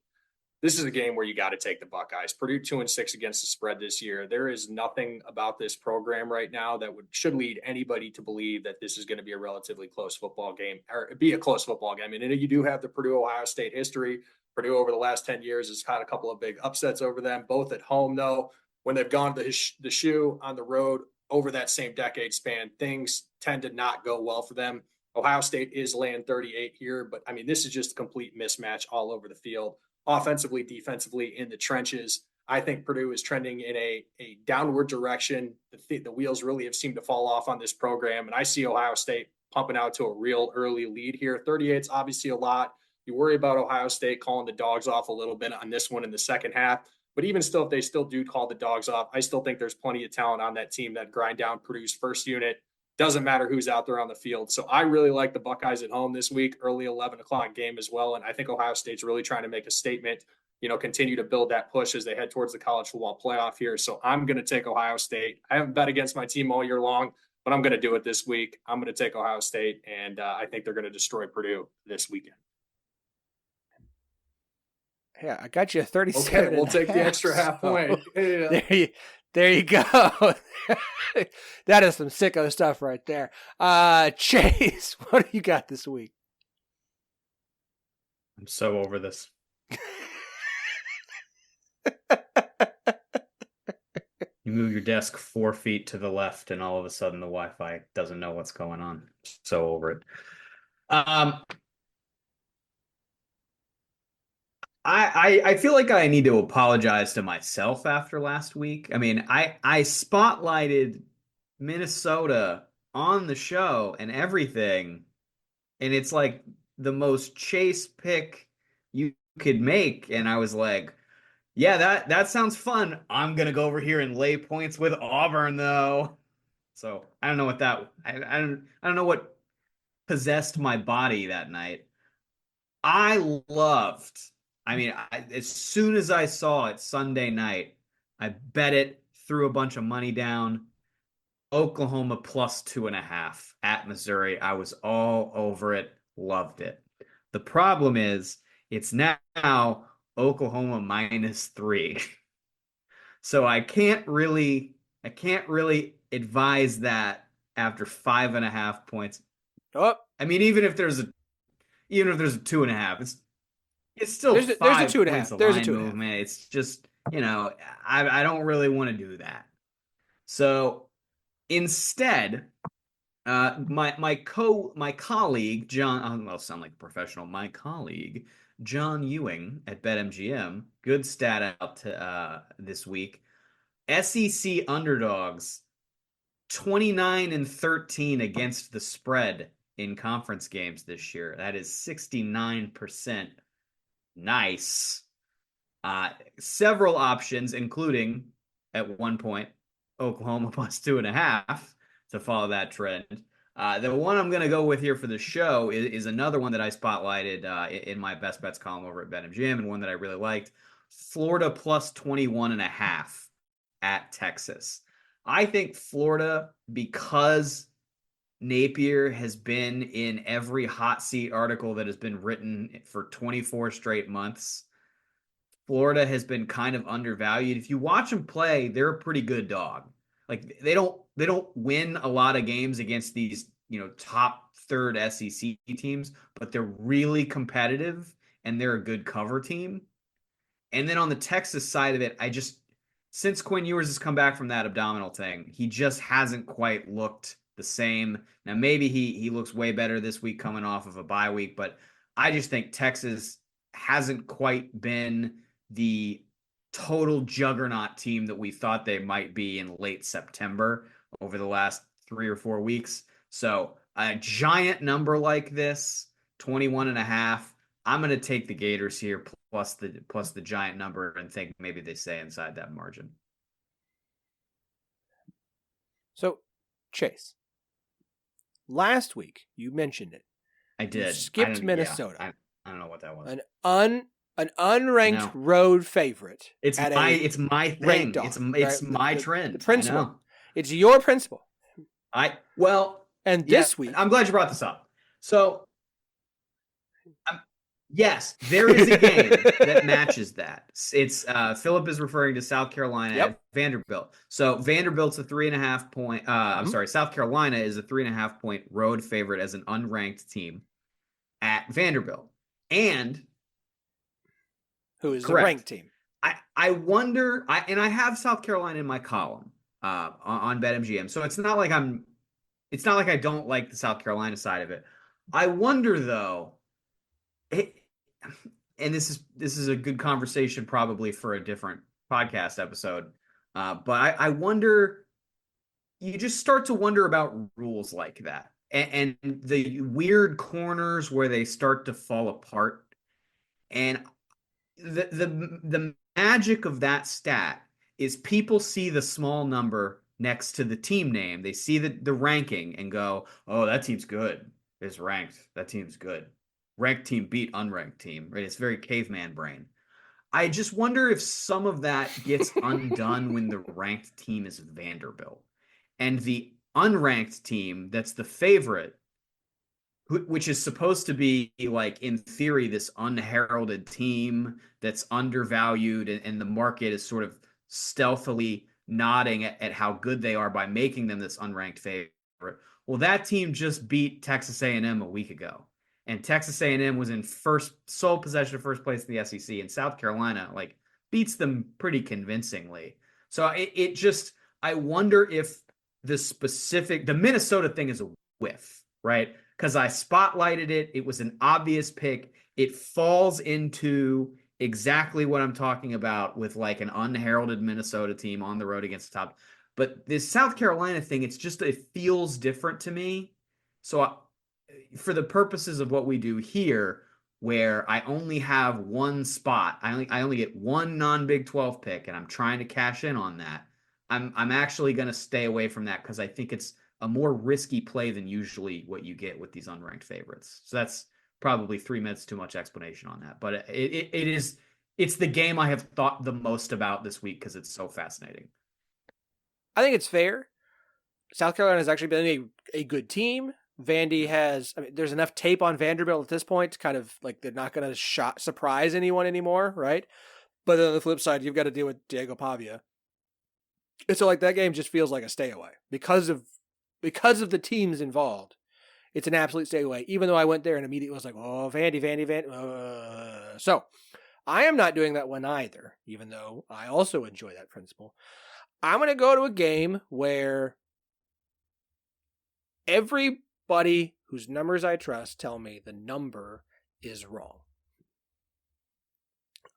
This is a game where you got to take the Buckeyes. Purdue 2-6 against the spread this year. There is nothing about this program right now that should lead anybody to believe that this is going to be a relatively close football game, or be a close football game. And you do have the Purdue-Ohio State history. Purdue over the last 10 years has had a couple of big upsets over them, both at home, though. When they've gone to the shoe on the road over that same decade span, things tend to not go well for them. Ohio State is laying 38 here, but this is just a complete mismatch all over the field. Offensively, defensively, in the trenches. I think Purdue is trending in a downward direction. The wheels really have seemed to fall off on this program, and I see Ohio State pumping out to a real early lead here. 38 is obviously a lot. You worry about Ohio State calling the dogs off a little bit on this one in the second half. But even still, if they still do call the dogs off, I still think there's plenty of talent on that team that grind down Purdue's first unit. Doesn't matter who's out there on the field. So I really like the Buckeyes at home this week, early 11 o'clock game as well. And I think Ohio State's really trying to make a statement, continue to build that push as they head towards the college football playoff here. So I'm going to take Ohio State. I haven't bet against my team all year long, but I'm going to do it this week. I'm going to take Ohio State, and I think they're going to destroy Purdue this weekend. Yeah, I got you a 37. Okay, we'll take the extra half point. Yeah. There you go. That is some sicko stuff right there. Chase, what do you got this week? I'm so over this. You move your desk 4 feet to the left, and all of a sudden the Wi-Fi doesn't know what's going on. So over it. I feel like I need to apologize to myself after last week. I mean, I spotlighted Minnesota on the show and everything, and it's like the most Chase pick you could make, and I was like, yeah, that sounds fun. I'm gonna go over here and lay points with Auburn though. So I don't know what I don't know what possessed my body that night. As soon as I saw it Sunday night, I bet it, threw a bunch of money down. Oklahoma plus 2.5 at Missouri. I was all over it, loved it. The problem is it's now Oklahoma -3. So I can't really advise that after 5.5 points. Oh, I mean, even if there's a 2.5, it's still there's a 2.5. There's a 2.5. Movement. It's just, I don't really want to do that. So instead, my colleague John, I'll sound like a professional. My colleague John Ewing at BetMGM, good stat out to this week. SEC underdogs 29-13 against the spread in conference games this year. That is 69%. Nice. Several options, including at one point Oklahoma plus 2.5 to follow that trend. The one I'm going to go with here for the show is another one that I spotlighted in my best bets column over at BetMGM, and one that I really liked. Florida plus 21.5 at Texas. I think Florida, because Napier has been in every hot seat article that has been written for 24 straight months, Florida has been kind of undervalued. If you watch them play, they're a pretty good dog. Like they don't win a lot of games against these, top third SEC teams, but they're really competitive and they're a good cover team. And then on the Texas side of it, since Quinn Ewers has come back from that abdominal thing, he just hasn't quite looked the same. Now, maybe he looks way better this week coming off of a bye week, but I just think Texas hasn't quite been the total juggernaut team that we thought they might be in late September over the last 3 or 4 weeks. So a giant number like this, 21.5, I'm going to take the Gators here plus the giant number and think maybe they stay inside that margin. So, Chase, last week you mentioned it. I did. You skipped Minnesota. Yeah, I don't know what that was. An unranked road favorite. It's my thing. It's my trend. The principle. It's your principle. This week, I'm glad you brought this up. So, yes, there is a game that matches that. It's Phillip is referring to South Carolina at Vanderbilt. So Vanderbilt's a 3.5 point. I'm sorry, South Carolina is a 3.5 point road favorite as an unranked team at Vanderbilt, and who is the ranked team? I wonder. I have South Carolina in my column on BetMGM, so it's not like I don't like the South Carolina side of it. I wonder though. And this is a good conversation probably for a different podcast episode. But I wonder, you just start to wonder about rules like that and the weird corners where they start to fall apart. And the magic of that stat is people see the small number next to the team name. They see the ranking and go, oh, that team's good. It's ranked. That team's good. Ranked team beat unranked team, right? It's very caveman brain. I just wonder if some of that gets undone when the ranked team is Vanderbilt. And the unranked team that's the favorite, which is supposed to be like in theory this unheralded team that's undervalued, and the market is sort of stealthily nodding at how good they are by making them this unranked favorite. Well, that team just beat Texas A&M a week ago, and Texas A&M was in sole possession of first place in the SEC, and South Carolina like beats them pretty convincingly. So it just, I wonder if the Minnesota thing is a whiff, right? Because I spotlighted it. It was an obvious pick. It falls into exactly what I'm talking about with like an unheralded Minnesota team on the road against the top. But this South Carolina thing, it feels different to me. So for the purposes of what we do here, where I only have one spot, I only get one non-Big 12 pick, and I'm trying to cash in on that. I'm actually going to stay away from that because I think it's a more risky play than usually what you get with these unranked favorites. So that's probably 3 minutes too much explanation on that. But it's the game I have thought the most about this week because it's so fascinating. I think it's fair. South Carolina has actually been a good team. Vandy there's enough tape on Vanderbilt at this point to kind of like they're not going to surprise anyone anymore, right? But then on the flip side, you've got to deal with Diego Pavia. And so like that game just feels like a stay away because of the teams involved. It's an absolute stay away, even though I went there and immediately was like, oh, Vandy. So I am not doing that one either, even though I also enjoy that principle. I'm going to go to a game where everybody whose numbers I trust tell me the number is wrong.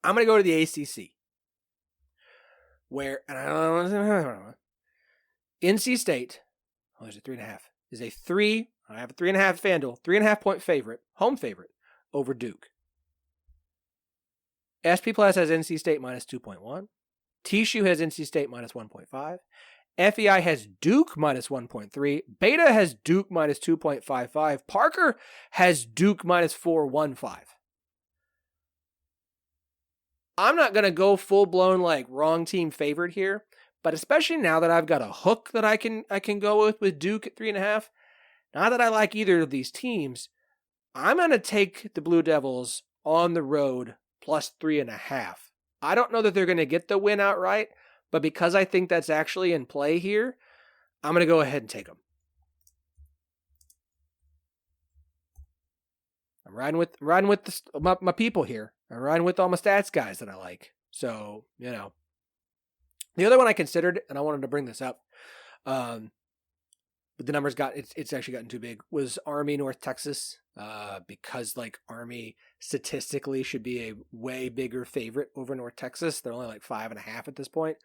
I'm going to go to the ACC, where NC State, there's a 3.5, is a 3. I have a 3.5 FanDuel, 3.5 point favorite, home favorite over Duke. SP Plus has NC State minus 2.1. TSU has NC State minus 1.5. FEI has Duke minus 1.3. Beta has Duke minus 2.55. Parker has Duke minus 4.15. I'm not going to go full-blown like wrong team favorite here, but especially now that I've got a hook that I can go with Duke at 3.5, not that I like either of these teams, I'm going to take the Blue Devils on the road plus 3.5. I don't know that they're going to get the win outright, but because I think that's actually in play here, I'm going to go ahead and take them. I'm riding with my people here. I'm riding with all my stats guys that I like. So, you know. The other one I considered, and I wanted to bring this up, but the numbers it's actually gotten too big, was Army North Texas, because like Army statistically should be a way bigger favorite over North Texas. They're only like 5.5 at this point.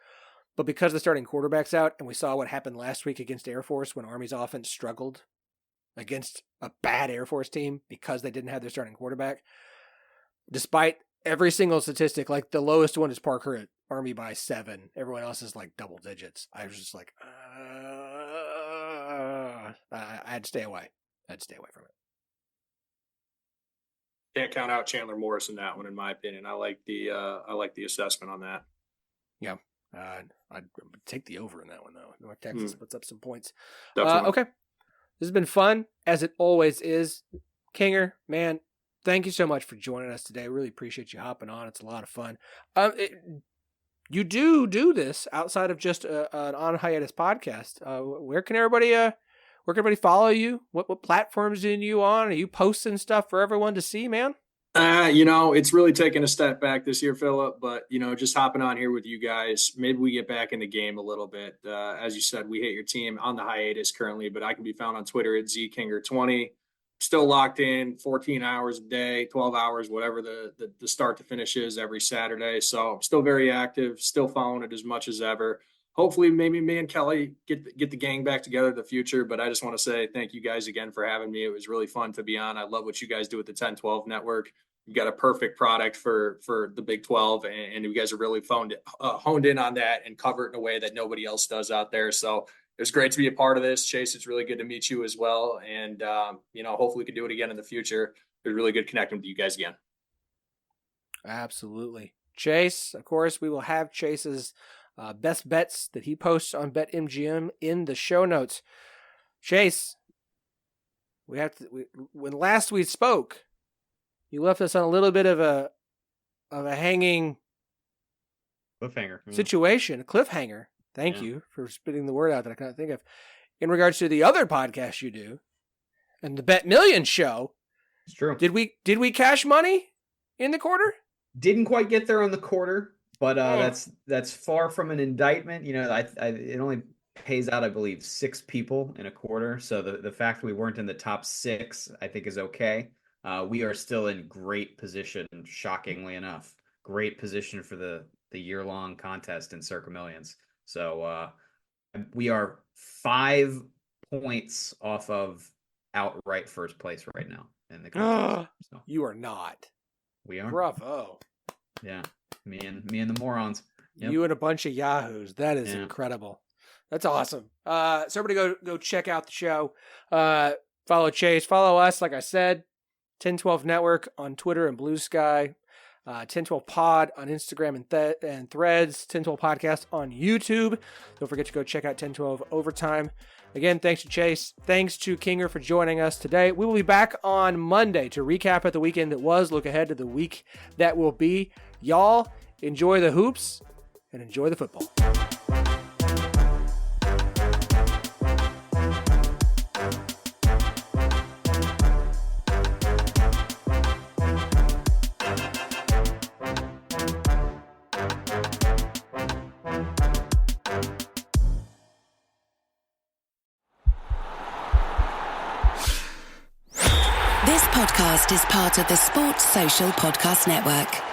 But because the starting quarterback's out, and we saw what happened last week against Air Force when Army's offense struggled against a bad Air Force team because they didn't have their starting quarterback, despite every single statistic, like the lowest one is Parker at Army by 7. Everyone else is like double digits. I was just like, I had to stay away. I had to stay away from it. Can't count out Chandler Morris in that one, in my opinion. I like the assessment on that. Yeah. I'd take the over in that one, though. North Texas puts up some points. Okay. This has been fun, as it always is. Kinger, man, thank you so much for joining us today. Really appreciate you hopping on. It's a lot of fun. You do this outside of just an On Hiatus podcast. Where can everybody follow you? What platforms are you on? Are you posting stuff for everyone to see, man? It's really taken a step back this year, Phillip, but, just hopping on here with you guys, maybe we get back in the game a little bit. As you said, we hate your team on the hiatus currently, but I can be found on Twitter at ZKinger20. Still locked in 14 hours a day, 12 hours, whatever the start to finish is every Saturday. So I'm still very active, still following it as much as ever. Hopefully maybe me and Kelly get the gang back together in the future, but I just want to say thank you guys again for having me. It was really fun to be on. I love what you guys do with the 10-12 network. You've got a perfect product for the Big 12, and you guys are really honed in on that and cover it in a way that nobody else does out there. So it was great to be a part of this. Chase, it's really good to meet you as well. And, hopefully we can do it again in the future. It was really good connecting with you guys again. Absolutely. Chase, of course, we will have Chase's best bets that he posts on BetMGM in the show notes. Chase, when last we spoke, you left us on a little bit of a hanging cliffhanger situation, a cliffhanger. Thank you for spitting the word out that I couldn't think of. In regards to the other podcast you do, and the Bet Million show. It's true. Did we cash money in the quarter? Didn't quite get there on the quarter, but that's far from an indictment. You know, it only pays out, I believe, 6 people in a quarter. So the fact we weren't in the top 6, I think, is okay. We are still in great position, shockingly enough. Great position for the year-long contest in Circa Millions. So we are 5 points off of outright first place right now in the contest. So you are not. We are. Bravo. Yeah. Me and the morons. Yep. You and a bunch of yahoos. That is incredible. That's awesome. So everybody go check out the show. Follow Chase. Follow us, like I said, 1012 Network on Twitter and Blue Sky. 1012 Pod on Instagram and Threads. 1012 Podcast on YouTube. Don't forget to go check out 1012 Overtime. Again, thanks to Chase. Thanks to Kinger for joining us today. We will be back on Monday to recap at the weekend that was, look ahead to the week that will be. Y'all, enjoy the hoops and enjoy the football. This podcast is part of the Sports Social Podcast Network.